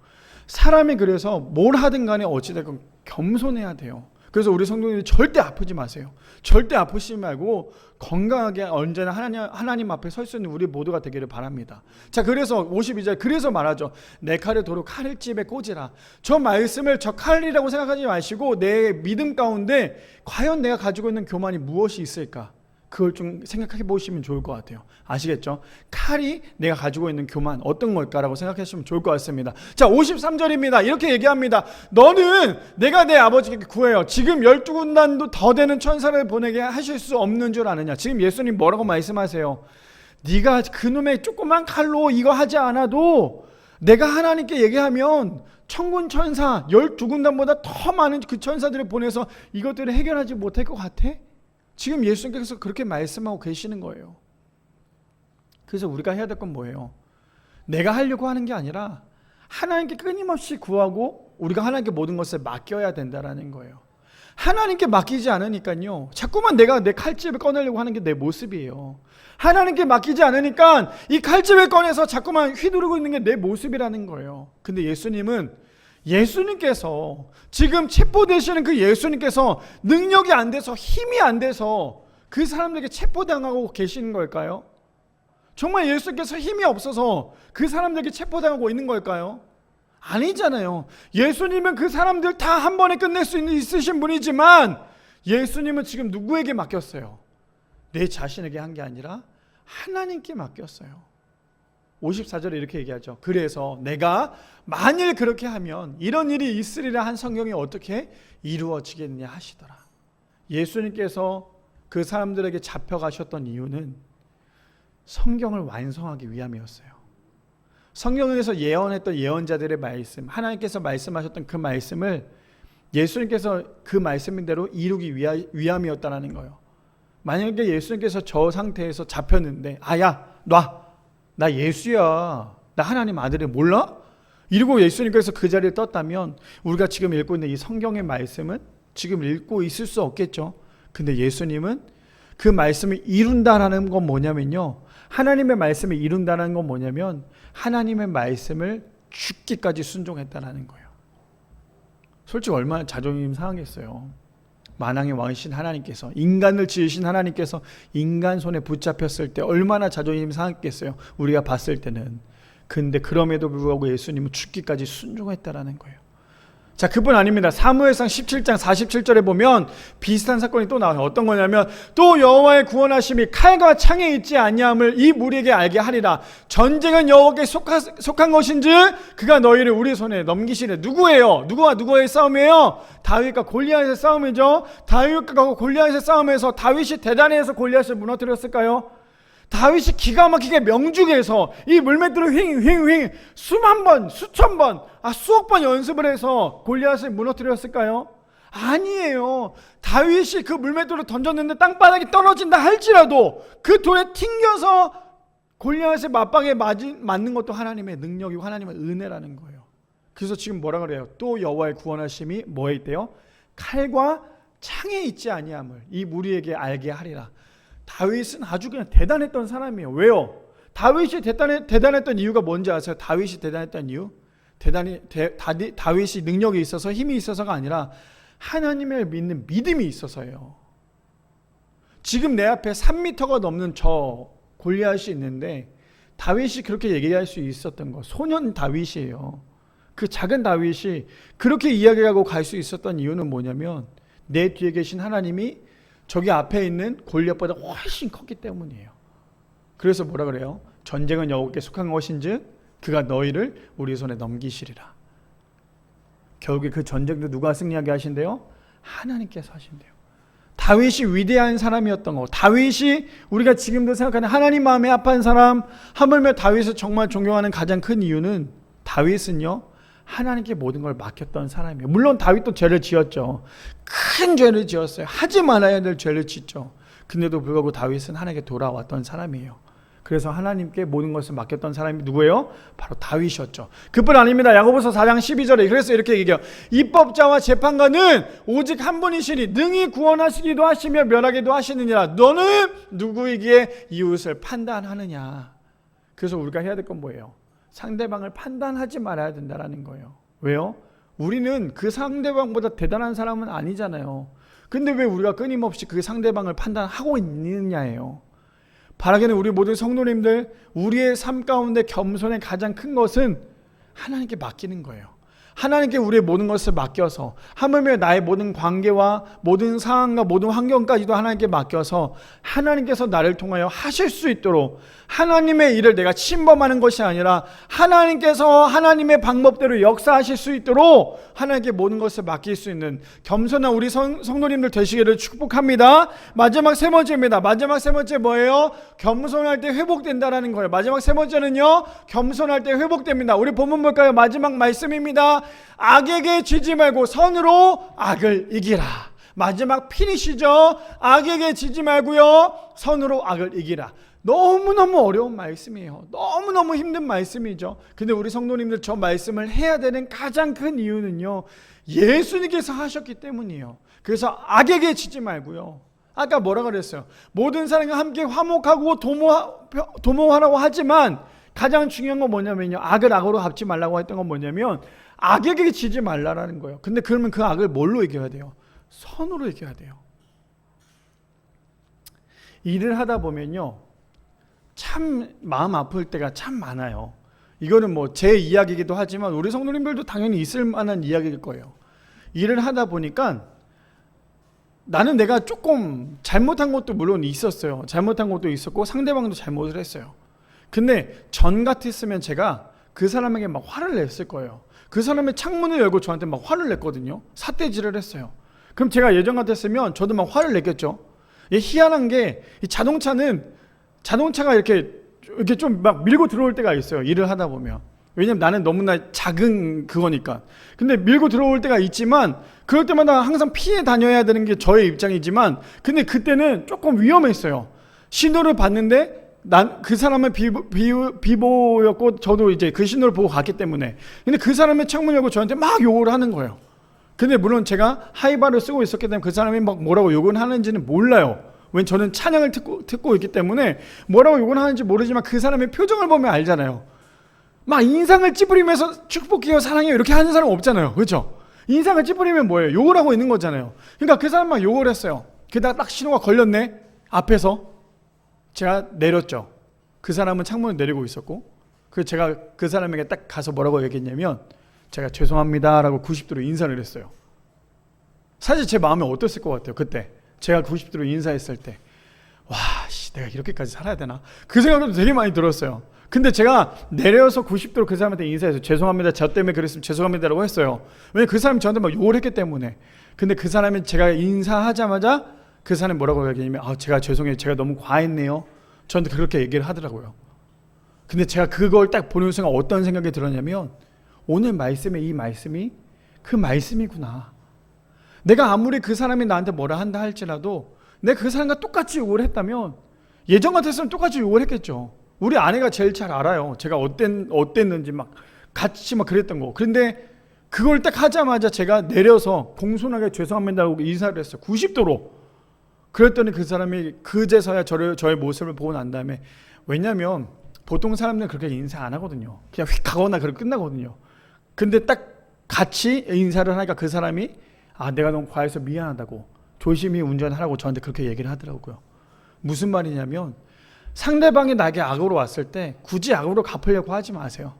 사람이 그래서 뭘 하든 간에 어찌됐건 겸손해야 돼요. 그래서 우리 성도님들이 절대 아프지 마세요. 절대 아프시지 말고 건강하게 언제나 하나님 앞에 설 수 있는 우리 모두가 되기를 바랍니다. 자, 그래서 52절 그래서 말하죠. 내 칼을 도로 칼집에 꽂으라. 저 말씀을 저 칼이라고 생각하지 마시고 내 믿음 가운데 과연 내가 가지고 있는 교만이 무엇이 있을까? 그걸 좀 생각해 보시면 좋을 것 같아요. 아시겠죠? 칼이 내가 가지고 있는 교만 어떤 걸까라고 생각하시면 좋을 것 같습니다. 자, 53절입니다. 이렇게 얘기합니다. 너는 내가 내 아버지께 구해요. 지금 12군단도 더 되는 천사를 보내게 하실 수 없는 줄 아느냐. 지금 예수님 뭐라고 말씀하세요? 네가 그놈의 조그만 칼로 이거 하지 않아도 내가 하나님께 얘기하면 천군 천사 12군단보다 더 많은 그 천사들을 보내서 이것들을 해결하지 못할 것 같아? 지금 예수님께서 그렇게 말씀하고 계시는 거예요. 그래서 우리가 해야 될 건 뭐예요? 내가 하려고 하는 게 아니라 하나님께 끊임없이 구하고 우리가 하나님께 모든 것을 맡겨야 된다라는 거예요. 하나님께 맡기지 않으니까요, 자꾸만 내가 내 칼집을 꺼내려고 하는 게 내 모습이에요. 하나님께 맡기지 않으니까 이 칼집을 꺼내서 자꾸만 휘두르고 있는 게 내 모습이라는 거예요. 근데 예수님은 예수님께서 지금 체포되시는 그 예수님께서 능력이 안 돼서 힘이 안 돼서 그 사람들에게 체포당하고 계시는 걸까요? 정말 예수님께서 힘이 없어서 그 사람들에게 체포당하고 있는 걸까요? 아니잖아요. 예수님은 그 사람들 다 한 번에 끝낼 수 있으신 분이지만 예수님은 지금 누구에게 맡겼어요? 내 자신에게 한 게 아니라 하나님께 맡겼어요. 54절에 이렇게 얘기하죠. 그래서 내가 만일 그렇게 하면 이런 일이 있으리라 한 성경이 어떻게 이루어지겠냐 하시더라. 예수님께서 그 사람들에게 잡혀가셨던 이유는 성경을 완성하기 위함이었어요. 성경에서 예언했던 예언자들의 말씀, 하나님께서 말씀하셨던 그 말씀을 예수님께서 그 말씀대로 이루기 위함이었다는 거예요. 만약에 예수님께서 저 상태에서 잡혔는데 야 놔, 나 예수야, 나 하나님 아들이 몰라? 이러고 예수님께서 그 자리에 떴다면 우리가 지금 읽고 있는 이 성경의 말씀은 지금 읽고 있을 수 없겠죠. 근데 예수님은 그 말씀을 이룬다라는 건 뭐냐면요, 하나님의 말씀을 이룬다는 건 뭐냐면 하나님의 말씀을 죽기까지 순종했다는 거예요. 솔직히 얼마나 자존심 상하겠어요. 만왕의 왕이신 하나님께서, 인간을 지으신 하나님께서 인간 손에 붙잡혔을 때 얼마나 자존심 상했겠어요, 우리가 봤을 때는. 근데 그럼에도 불구하고 예수님은 죽기까지 순종했다라는 거예요. 자, 그뿐 아닙니다. 사무엘상 17장 47절에 보면 비슷한 사건이 또 나와요. 어떤 거냐면 또 여호와의 구원하심이 칼과 창에 있지 아니함을 이 무리에게 알게 하리라. 전쟁은 여호와께 속한 것인지 그가 너희를 우리 손에 넘기시래. 누구예요? 누구와 누구의 싸움이에요? 다윗과 골리앗의 싸움이죠. 다윗과 골리앗의 싸움에서 다윗이 대단해서 골리앗을 무너뜨렸을까요? 다윗이 기가 막히게 명중해서 이 물맷돌을 휑휑휑 수만 번, 수천 번, 수억 번 연습을 해서 골리앗을 무너뜨렸을까요? 아니에요. 다윗이 그 물맷돌을 던졌는데 땅바닥에 떨어진다 할지라도 그 돌에 튕겨서 골리앗의 맞방에 맞는 것도 하나님의 능력이고 하나님의 은혜라는 거예요. 그래서 지금 뭐라 그래요? 또 여호와의 구원하심이 뭐에 있대요? 칼과 창에 있지 아니함을 이 무리에게 알게 하리라. 다윗은 아주 그냥 대단했던 사람이에요. 왜요? 다윗이 대단했던 이유가 뭔지 아세요? 다윗이 대단했던 이유? 다윗이 능력이 있어서 힘이 있어서가 아니라 하나님을 믿는 믿음이 있어서예요. 지금 내 앞에 3m가 넘는 저 골리앗이 있는데 다윗이 그렇게 얘기할 수 있었던 거, 소년 다윗이에요. 그 작은 다윗이 그렇게 이야기하고 갈 수 있었던 이유는 뭐냐면 내 뒤에 계신 하나님이 저기 앞에 있는 골리앗보다 훨씬 컸기 때문이에요. 그래서 뭐라 그래요? 전쟁은 여호와께 속한 것인즉 그가 너희를 우리 손에 넘기시리라. 결국에 그 전쟁도 누가 승리하게 하신대요? 하나님께서 하신대요. 다윗이 위대한 사람이었던 거, 다윗이 우리가 지금도 생각하는 하나님 마음에 합한 사람, 하물며 다윗을 정말 존경하는 가장 큰 이유는 다윗은요 하나님께 모든 걸 맡겼던 사람이에요. 물론 다윗도 죄를 지었죠. 큰 죄를 지었어요. 하지 말아야 될 죄를 짓죠. 근데도 불구하고 다윗은 하나님께 돌아왔던 사람이에요. 그래서 하나님께 모든 것을 맡겼던 사람이 누구예요? 바로 다윗이었죠. 그뿐 아닙니다. 야고보서 4장 12절에 그래서 이렇게 얘기해요. 입법자와 재판관은 오직 한 분이시니 능히 구원하시기도 하시며 멸하기도 하시느니라. 너는 누구이기에 이웃을 판단하느냐. 그래서 우리가 해야 될 건 뭐예요? 상대방을 판단하지 말아야 된다는 거예요. 왜요? 우리는 그 상대방보다 대단한 사람은 아니잖아요. 근데 왜 우리가 끊임없이 그 상대방을 판단하고 있느냐예요. 바라기는 우리 모든 성도님들, 우리의 삶 가운데 겸손의 가장 큰 것은 하나님께 맡기는 거예요. 하나님께 우리의 모든 것을 맡겨서, 하물며 나의 모든 관계와 모든 상황과 모든 환경까지도 하나님께 맡겨서 하나님께서 나를 통하여 하실 수 있도록, 하나님의 일을 내가 침범하는 것이 아니라 하나님께서 하나님의 방법대로 역사하실 수 있도록 하나님께 모든 것을 맡길 수 있는 겸손한 우리 성도님들 되시기를 축복합니다. 마지막 세 번째입니다. 마지막 세 번째 뭐예요? 겸손할 때 회복된다라는 거예요. 마지막 세 번째는요, 겸손할 때 회복됩니다. 우리 본문 볼까요? 마지막 말씀입니다. 악에게 지지 말고 선으로 악을 이기라. 마지막 피니시죠. 악에게 지지 말고요, 선으로 악을 이기라. 너무너무 어려운 말씀이에요. 너무너무 힘든 말씀이죠. 근데 우리 성도님들 저 말씀을 해야 되는 가장 큰 이유는요, 예수님께서 하셨기 때문이에요. 그래서 악에게 지지 말고요. 아까 뭐라 그랬어요? 모든 사람과 함께 화목하고 도모하라고 하지만 가장 중요한 건 뭐냐면요, 악을 악으로 갚지 말라고 했던 건 뭐냐면 악에게 지지 말라라는 거예요. 근데 그러면 그 악을 뭘로 이겨야 돼요? 선으로 이겨야 돼요. 일을 하다 보면요, 참 마음 아플 때가 참 많아요. 이거는 뭐 제 이야기이기도 하지만 우리 성도님들도 당연히 있을 만한 이야기일 거예요. 일을 하다 보니까 나는 내가 조금 잘못한 것도 물론 있었어요. 잘못한 것도 있었고 상대방도 잘못을 했어요. 근데 전 같았으면 제가 그 사람에게 막 화를 냈을 거예요. 그 사람의 창문을 열고 저한테 막 화를 냈거든요. 삿대질을 했어요. 그럼 제가 예전 같았으면 저도 막 화를 냈겠죠. 희한한 게 이 자동차가 이렇게 좀 막 밀고 들어올 때가 있어요. 일을 하다 보면. 왜냐면 나는 너무나 작은 그거니까. 근데 밀고 들어올 때가 있지만 그럴 때마다 항상 피해 다녀야 되는 게 저의 입장이지만, 근데 그때는 조금 위험했어요. 신호를 봤는데 난 그 사람은 비보였고 저도 이제 그 신호를 보고 갔기 때문에, 근데 그 사람의 창문 열고 저한테 막 욕을 하는 거예요. 근데 물론 제가 하이바를 쓰고 있었기 때문에 그 사람이 막 뭐라고 욕을 하는지는 몰라요. 왜냐면 저는 찬양을 듣고 있기 때문에 뭐라고 욕을 하는지 모르지만 그 사람의 표정을 보면 알잖아요. 막 인상을 찌푸리면서 축복해요, 사랑해요 이렇게 하는 사람 없잖아요. 그렇죠? 인상을 찌푸리면 뭐예요? 욕을 하고 있는 거잖아요. 그러니까 그 사람 막 욕을 했어요. 게다가 딱 신호가 걸렸네. 앞에서 제가 내렸죠. 그 사람은 창문을 내리고 있었고, 그래서 제가 그 사람에게 딱 가서 뭐라고 얘기했냐면, 제가 죄송합니다라고 90도로 인사를 했어요. 사실 제 마음이 어땠을 것 같아요? 그때 제가 90도로 인사했을 때, 와, 내가 이렇게까지 살아야 되나? 그 생각도 되게 많이 들었어요. 근데 제가 내려서 90도로 그 사람한테 인사해서 죄송합니다, 저 때문에 그랬으면 죄송합니다라고 했어요. 왜냐면 그 사람이 저한테 막 욕을 했기 때문에. 근데 그 사람이 제가 인사하자마자 그 사람이 뭐라고 얘기하냐면, 제가 죄송해요, 제가 너무 과했네요, 저한테 그렇게 얘기를 하더라고요. 근데 제가 그걸 딱 보는 순간 어떤 생각이 들었냐면, 오늘 말씀에 이 말씀이 그 말씀이구나. 내가 아무리 그 사람이 나한테 뭐라 한다 할지라도 내가 그 사람과 똑같이 욕을 했다면 예전 같았으면 똑같이 욕을 했겠죠. 우리 아내가 제일 잘 알아요. 제가 어땠는지 막 같이 막 그랬던 거. 그런데 그걸 딱 하자마자 제가 내려서 공손하게 죄송합니다라고 인사를 했어요. 90도로. 그랬더니 그 사람이 그제서야 저의 모습을 보고 난 다음에, 왜냐면 보통 사람들은 그렇게 인사 안 하거든요. 그냥 휙 가거나 그렇게 끝나거든요. 근데 딱 같이 인사를 하니까 그 사람이 내가 너무 과해서 미안하다고, 조심히 운전하라고 저한테 그렇게 얘기를 하더라고요. 무슨 말이냐면 상대방이 나에게 악으로 왔을 때 굳이 악으로 갚으려고 하지 마세요.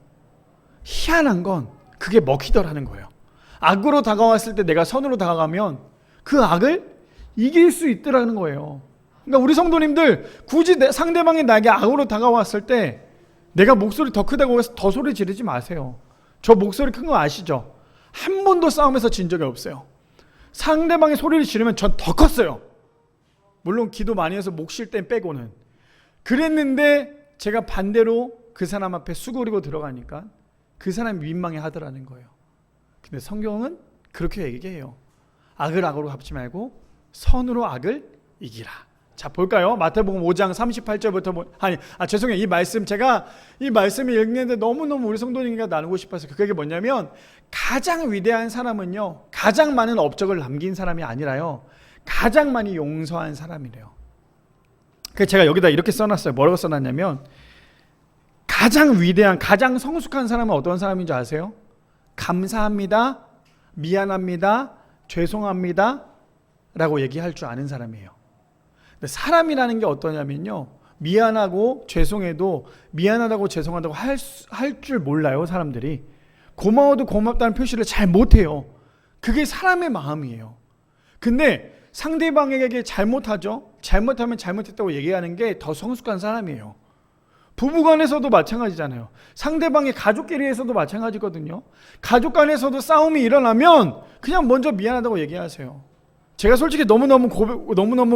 희한한 건 그게 먹히더라는 거예요. 악으로 다가왔을 때 내가 선으로 다가가면 그 악을 이길 수 있더라는 거예요. 그러니까 우리 성도님들, 굳이 상대방이 나에게 악으로 다가왔을 때 내가 목소리 더 크다고 해서 더 소리 지르지 마세요. 저 목소리 큰 거 아시죠? 한 번도 싸움에서 진 적이 없어요. 상대방이 소리를 지르면 전 더 컸어요. 물론 기도 많이 해서 목 쉴 땐 빼고는. 그랬는데 제가 반대로 그 사람 앞에 수그리고 들어가니까 그 사람이 민망해 하더라는 거예요. 근데 성경은 그렇게 얘기해요. 악을 악으로 갚지 말고 선으로 악을 이기라. 자, 볼까요? 마태복음 5장 38절부터 죄송해요. 제가 이 말씀을 읽는데 너무너무 우리 성도님과 나누고 싶어서, 그게 뭐냐면 가장 위대한 사람은요, 가장 많은 업적을 남긴 사람이 아니라요, 가장 많이 용서한 사람이래요. 그래서 제가 여기다 이렇게 써놨어요. 뭐라고 써놨냐면, 가장 위대한, 가장 성숙한 사람은 어떤 사람인 줄 아세요? 감사합니다, 미안합니다, 죄송합니다 라고 얘기할 줄 아는 사람이에요. 근데 사람이라는 게 어떠냐면요, 미안하고 죄송해도 미안하다고 죄송하다고 할 줄 몰라요. 사람들이 고마워도 고맙다는 표시를 잘 못해요. 그게 사람의 마음이에요. 근데 상대방에게 잘못하죠. 잘못하면 잘못했다고 얘기하는 게 더 성숙한 사람이에요. 부부간에서도 마찬가지잖아요. 상대방의 가족끼리에서도 마찬가지거든요. 가족 간에서도 싸움이 일어나면 그냥 먼저 미안하다고 얘기하세요. 제가 솔직히 너무너무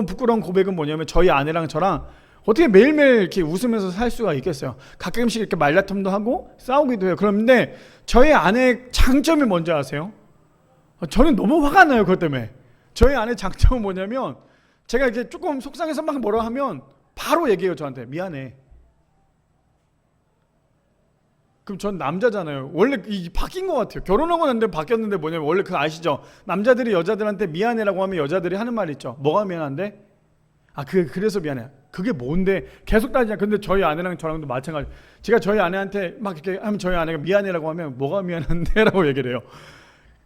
부끄러운 고백은 뭐냐면, 저희 아내랑 저랑 어떻게 매일매일 이렇게 웃으면서 살 수가 있겠어요. 가끔씩 이렇게 말다툼도 하고 싸우기도 해요. 그런데 저희 아내의 장점이 뭔지 아세요? 저는 너무 화가 나요. 그것 때문에. 저희 아내의 장점은 뭐냐면, 제가 이렇게 조금 속상해서 막 뭐라 하면 바로 얘기해요. 저한테 미안해. 그럼 전 남자잖아요. 원래 바뀐 것 같아요. 결혼하고 났는데 바뀌었는데 뭐냐면, 원래 그거 아시죠? 남자들이 여자들한테 미안해라고 하면 여자들이 하는 말이 있죠. 뭐가 미안한데? 그래서 미안해. 그게 뭔데? 계속 따지냐. 근데 저희 아내랑 저랑도 마찬가지. 제가 저희 아내한테 막 이렇게 하면 저희 아내가 미안해라고 하면 뭐가 미안한데? 라고 얘기를 해요.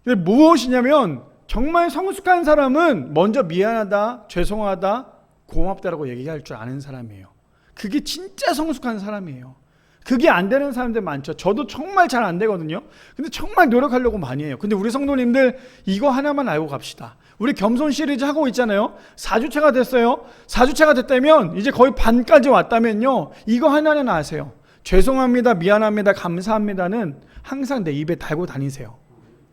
근데 무엇이냐면 정말 성숙한 사람은 먼저 미안하다, 죄송하다, 고맙다라고 얘기할 줄 아는 사람이에요. 그게 진짜 성숙한 사람이에요. 그게 안 되는 사람들 많죠. 저도 정말 잘 안 되거든요. 근데 정말 노력하려고 많이 해요. 근데 우리 성도님들 이거 하나만 알고 갑시다. 우리 겸손 시리즈 하고 있잖아요. 4주차가 됐어요. 4주차가 됐다면 이제 거의 반까지 왔다면요. 이거 하나는 아세요. 죄송합니다, 미안합니다, 감사합니다는 항상 내 입에 달고 다니세요.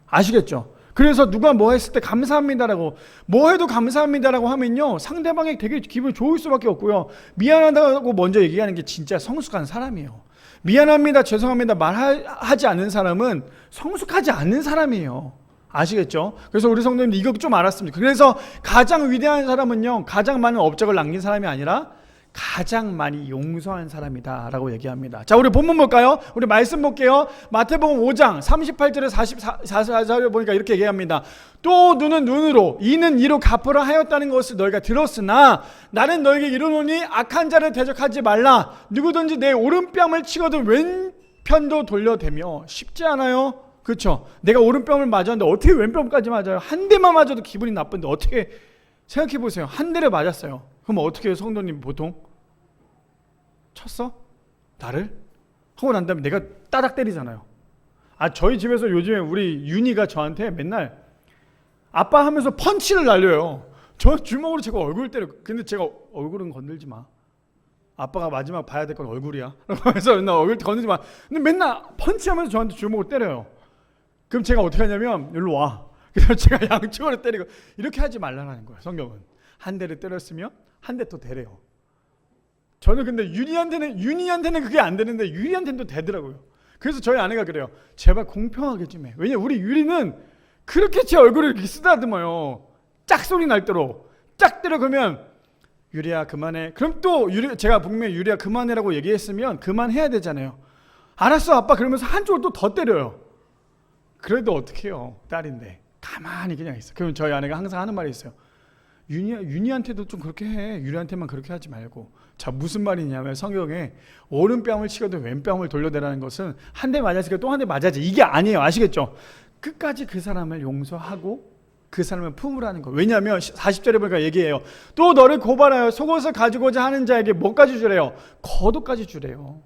아시겠죠? 그래서 누가 뭐 했을 때 감사합니다라고, 뭐 해도 감사합니다라고 하면요, 상대방이 되게 기분이 좋을 수밖에 없고요. 미안하다고 먼저 얘기하는 게 진짜 성숙한 사람이에요. 미안합니다, 죄송합니다 말하지 않는 사람은 성숙하지 않는 사람이에요. 아시겠죠? 그래서 우리 성도님들 이거 좀 알았습니다. 그래서 가장 위대한 사람은요, 가장 많은 업적을 남긴 사람이 아니라 가장 많이 용서한 사람이다 라고 얘기합니다. 자, 우리 본문 볼까요? 우리 말씀 볼게요. 마태복음 5장 38절에 44절에 보니까 이렇게 얘기합니다. 또 눈은 눈으로 이는 이로 갚으라 하였다는 것을 너희가 들었으나 나는 너에게 이르노니 악한 자를 대적하지 말라. 누구든지 내 오른뺨을 치거든 왼편도 돌려대며. 쉽지 않아요? 그렇죠? 내가 오른뺨을 맞았는데 어떻게 왼뺨까지 맞아요? 한 대만 맞아도 기분이 나쁜데 어떻게, 생각해 보세요. 한 대를 맞았어요. 그럼 어떻게 해요, 성도님? 보통 쳤어? 나를? 하고 난 다음에 내가 따닥 때리잖아요. 저희 집에서 요즘에 우리 윤희가 저한테 맨날 아빠 하면서 펀치를 날려요. 저 주먹으로 제가 얼굴 때려. 근데 제가 얼굴은 건들지 마. 아빠가 마지막 봐야 될 건 얼굴이야. 그래서 맨날 얼굴 건들지 마. 근데 맨날 펀치하면서 저한테 주먹으로 때려요. 그럼 제가 어떻게 하냐면 일로 와. 그래서 제가 양쪽으로 때리고. 이렇게 하지 말라는 거예요. 성경은 한 대를 때렸으면 한 대 또 대래요. 저는 근데 윤희한테는 그게 안 되는데 유리한테는 또 되더라고요. 그래서 저희 아내가 그래요. 제발 공평하게 좀 해. 왜냐 우리 유리는 그렇게 제 얼굴을 이렇게 쓰다듬어요. 짝소리 날 대로 짝 때려. 그러면 유리야 그만해. 그럼 또 제가 분명히 유리야 그만해라고 얘기했으면 그만해야 되잖아요. 알았어 아빠. 그러면서 한쪽을 또 더 때려요. 그래도 어떻게 해요, 딸인데. 가만히 그냥 있어. 그러면 저희 아내가 항상 하는 말이 있어요. 윤희한테도 좀 그렇게 해. 유리한테만 그렇게 하지 말고. 자, 무슨 말이냐면 성경에 오른뺨을 치고도 왼뺨을 돌려대라는 것은 한 대 맞았으니까 또 한 대 맞아야지, 이게 아니에요. 아시겠죠? 끝까지 그 사람을 용서하고 그 사람을 품으라는 거. 왜냐하면 40절에 보니까 얘기해요. 또 너를 고발하여 속옷을 가지고자 하는 자에게 뭐까지 주래요? 겉옷까지 주래요.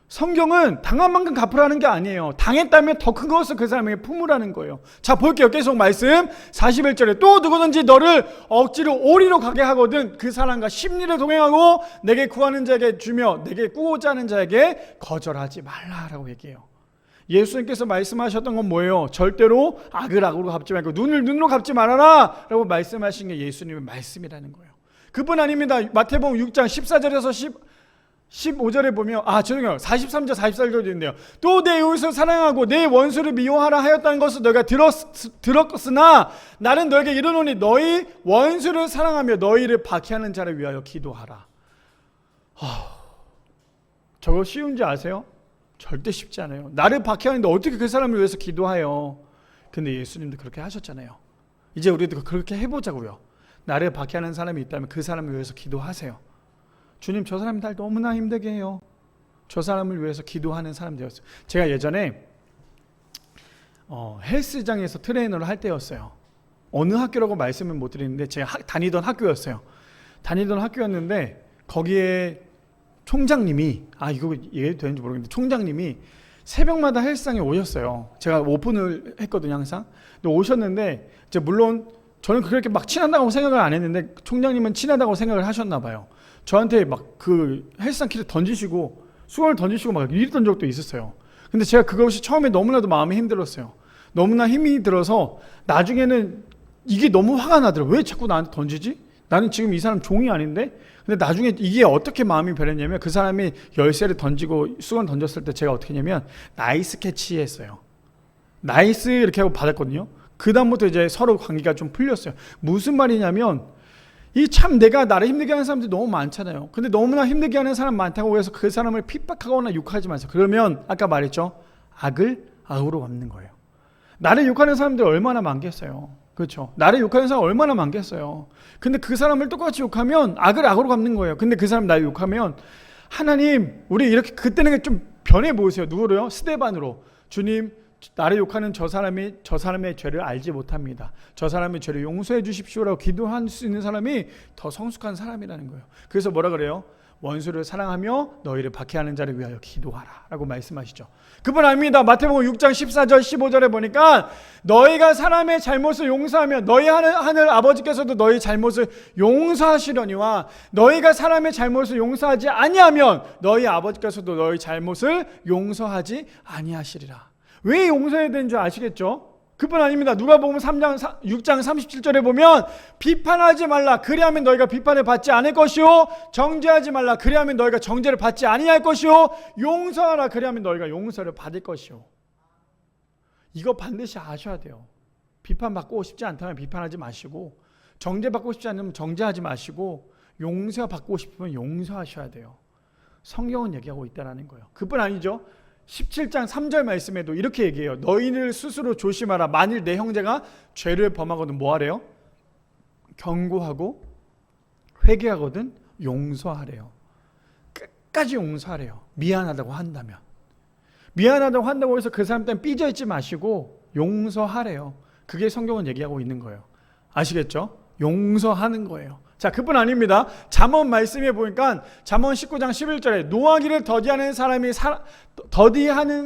성경은 당한 만큼 갚으라는 게 아니에요. 당했다면 더 큰 것을 그 사람에게 품으라는 거예요. 자, 볼게요. 계속 말씀 41절에 또 누구든지 너를 억지로 오리로 가게 하거든 그 사람과 심리를 동행하고 내게 구하는 자에게 주며 내게 꾸고자 하는 자에게 거절하지 말라라고 얘기해요. 예수님께서 말씀하셨던 건 뭐예요? 절대로 악을 악으로 갚지 말고 눈을 눈으로 갚지 말아라 라고 말씀하신 게 예수님의 말씀이라는 거예요. 그뿐 아닙니다. 마태복음 6장 14절에서 15절에 보면 43절 44절도 있는데요. 또 내 이웃을 사랑하고 내 원수를 미워하라 하였다는 것을 너희가 들었으나 나는 너에게 이르노니 너희 원수를 사랑하며 너희를 박해하는 자를 위하여 기도하라. 저거 쉬운지 아세요? 절대 쉽지 않아요. 나를 박해하는데 어떻게 그 사람을 위해서 기도해요? 근데 예수님도 그렇게 하셨잖아요. 이제 우리도 그렇게 해보자고요. 나를 박해하는 사람이 있다면 그 사람을 위해서 기도하세요. 주님, 저 사람 날 너무나 힘들게 해요. 저 사람을 위해서 기도하는 사람 되었어요. 제가 예전에 헬스장에서 트레이너를 할 때였어요. 어느 학교라고 말씀을 못 드리는데 제가 다니던 학교였어요. 다니던 학교였는데 거기에 총장님이 이거 얘기해도 되는지 모르겠는데 총장님이 새벽마다 헬스장에 오셨어요. 제가 오픈을 했거든요, 항상. 근데 오셨는데 이제 물론 저는 그렇게 막 친하다고 생각을 안 했는데 총장님은 친하다고 생각을 하셨나 봐요. 저한테 막 그 헬스장 키를 던지시고 수건을 던지시고 막 이랬던 적도 있었어요. 근데 제가 그것이 처음에 너무나도 마음이 힘들었어요. 너무나 힘이 들어서 나중에는 이게 너무 화가 나더라고요. 왜 자꾸 나한테 던지지? 나는 지금 이 사람 종이 아닌데? 근데 나중에 이게 어떻게 마음이 변했냐면 그 사람이 열쇠를 던지고 수건 던졌을 때 제가 어떻게 했냐면 나이스 캐치 했어요. 나이스 이렇게 하고 받았거든요. 그 다음부터 이제 서로 관계가 좀 풀렸어요. 무슨 말이냐면 이 참 내가 나를 힘들게 하는 사람들이 너무 많잖아요. 근데 너무나 힘들게 하는 사람 많다고 해서 그 사람을 핍박하거나 욕하지 마세요. 그러면 아까 말했죠. 악을 악으로 갚는 거예요. 나를 욕하는 사람들 얼마나 많겠어요. 그렇죠. 나를 욕하는 사람 얼마나 많겠어요. 근데 그 사람을 똑같이 욕하면 악을 악으로 갚는 거예요. 근데 그 사람 나를 욕하면 하나님, 우리 이렇게 그때는 좀 변해 보이세요. 누구로요? 스데반으로. 주님, 나를 욕하는 저 사람의 죄를 알지 못합니다. 저 사람의 죄를 용서해 주십시오라고 기도할 수 있는 사람이 더 성숙한 사람이라는 거예요. 그래서 뭐라 그래요? 원수를 사랑하며 너희를 박해하는 자를 위하여 기도하라 라고 말씀하시죠. 그분 아닙니다. 마태복음 6장 14절 15절에 보니까 너희가 사람의 잘못을 용서하며 너희 하늘 아버지께서도 너희 잘못을 용서하시려니와 너희가 사람의 잘못을 용서하지 아니하면 너희 아버지께서도 너희 잘못을 용서하지 아니하시리라. 왜 용서해야 되는 줄 아시겠죠? 그뿐 아닙니다. 누가복음 6장 37절에 보면 비판하지 말라 그리하면 너희가 비판을 받지 않을 것이요 정죄하지 말라 그리하면 너희가 정죄를 받지 아니할 것이요 용서하라 그리하면 너희가 용서를 받을 것이요. 이거 반드시 아셔야 돼요. 비판받고 싶지 않다면 비판하지 마시고 정죄받고 싶지 않으면 정죄하지 마시고 용서받고 싶으면 용서하셔야 돼요. 성경은 얘기하고 있다는 거예요. 그뿐 아니죠. 17장 3절 말씀에도 이렇게 얘기해요. 너희를 스스로 조심하라. 만일 내 형제가 죄를 범하거든 뭐하래요? 경고하고 회개하거든 용서하래요. 끝까지 용서하래요. 미안하다고 한다면. 미안하다고 한다고 해서 그 사람 때문에 삐져있지 마시고 용서하래요. 그게 성경은 얘기하고 있는 거예요. 아시겠죠? 용서하는 거예요. 자, 그뿐 아닙니다. 잠언 말씀에 보니까 잠언 19장 11절에 노하기를 더디하는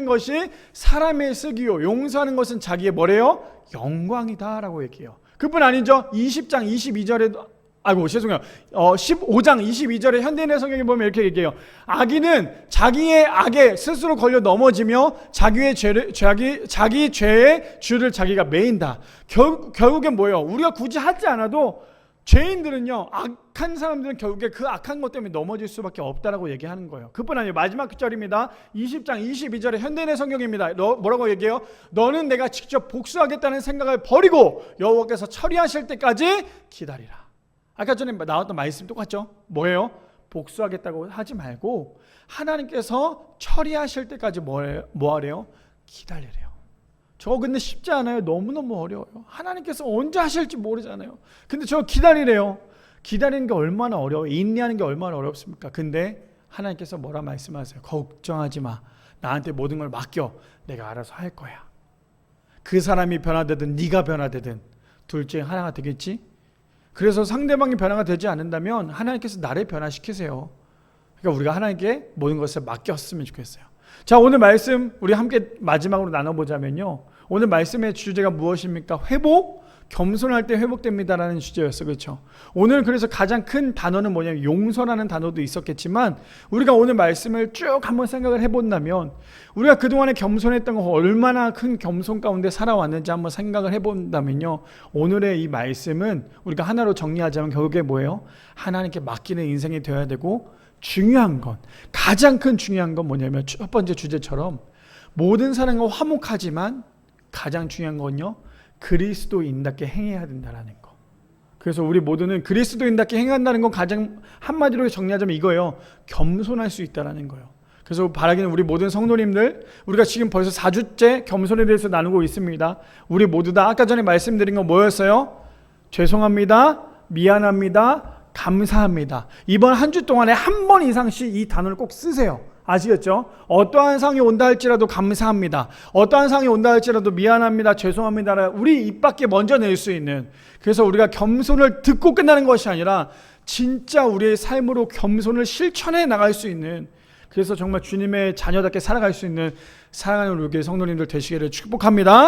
것이 사람의 쓱이요 용서하는 것은 자기의 뭐래요? 영광이다 라고 얘기해요. 그뿐 아니죠. 20장 22절에도 15장 22절에 현대인의 성경에 보면 이렇게 얘기해요. 악인은 자기의 악에 스스로 걸려 넘어지며 자기 죄의 줄을 자기가 매인다. 결국엔 뭐예요? 우리가 굳이 하지 않아도 죄인들은요, 악한 사람들은 결국에 그 악한 것 때문에 넘어질 수밖에 없다라고 얘기하는 거예요. 그뿐 아니에요. 마지막 절입니다. 20장 22절에 현대인의 성경입니다. 뭐라고 얘기해요? 너는 내가 직접 복수하겠다는 생각을 버리고 여호와께서 처리하실 때까지 기다리라. 아까 전에 나왔던 말씀 똑같죠? 뭐예요? 복수하겠다고 하지 말고 하나님께서 처리하실 때까지 뭐 하래요? 기다리래요. 저 근데 쉽지 않아요. 너무너무 어려워요. 하나님께서 언제 하실지 모르잖아요. 근데 저 기다리래요. 기다리는 게 얼마나 어려워요. 인내하는 게 얼마나 어렵습니까? 근데 하나님께서 뭐라 말씀하세요? 걱정하지 마. 나한테 모든 걸 맡겨. 내가 알아서 할 거야. 그 사람이 변화되든 네가 변화되든 둘 중에 하나가 되겠지? 그래서 상대방이 변화가 되지 않는다면 하나님께서 나를 변화시키세요. 그러니까 우리가 하나님께 모든 것을 맡겼으면 좋겠어요. 자, 오늘 말씀 우리 함께 마지막으로 나눠보자면요. 오늘 말씀의 주제가 무엇입니까? 회복, 겸손할 때 회복됩니다라는 주제였어요. 그렇죠? 오늘 그래서 가장 큰 단어는 뭐냐면 용서라는 단어도 있었겠지만 우리가 오늘 말씀을 쭉 한번 생각을 해본다면 우리가 그동안에 겸손했던 거 얼마나 큰 겸손 가운데 살아왔는지 한번 생각을 해본다면요. 오늘의 이 말씀은 우리가 하나로 정리하자면 결국에 뭐예요? 하나님께 맡기는 인생이 되어야 되고 중요한 건 가장 큰 중요한 건 뭐냐면 첫 번째 주제처럼 모든 사람과 화목하지만 가장 중요한 건요 그리스도인답게 행해야 된다라는 거. 그래서 우리 모두는 그리스도인답게 행한다는 건 가장 한마디로 정리하자면 이거예요. 겸손할 수 있다라는 거예요. 그래서 바라기는 우리 모든 성도님들 우리가 지금 벌써 4주째 겸손에 대해서 나누고 있습니다. 우리 모두 다 아까 전에 말씀드린 건 뭐였어요? 죄송합니다. 미안합니다. 감사합니다. 이번 한 주 동안에 한 번 이상씩 이 단어를 꼭 쓰세요. 아시겠죠? 어떠한 상황이 온다 할지라도 감사합니다. 어떠한 상황이 온다 할지라도 미안합니다. 죄송합니다. 우리 입 밖에 먼저 낼 수 있는. 그래서 우리가 겸손을 듣고 끝나는 것이 아니라 진짜 우리의 삶으로 겸손을 실천해 나갈 수 있는, 그래서 정말 주님의 자녀답게 살아갈 수 있는 사랑하는 우리 성도님들 되시기를 축복합니다.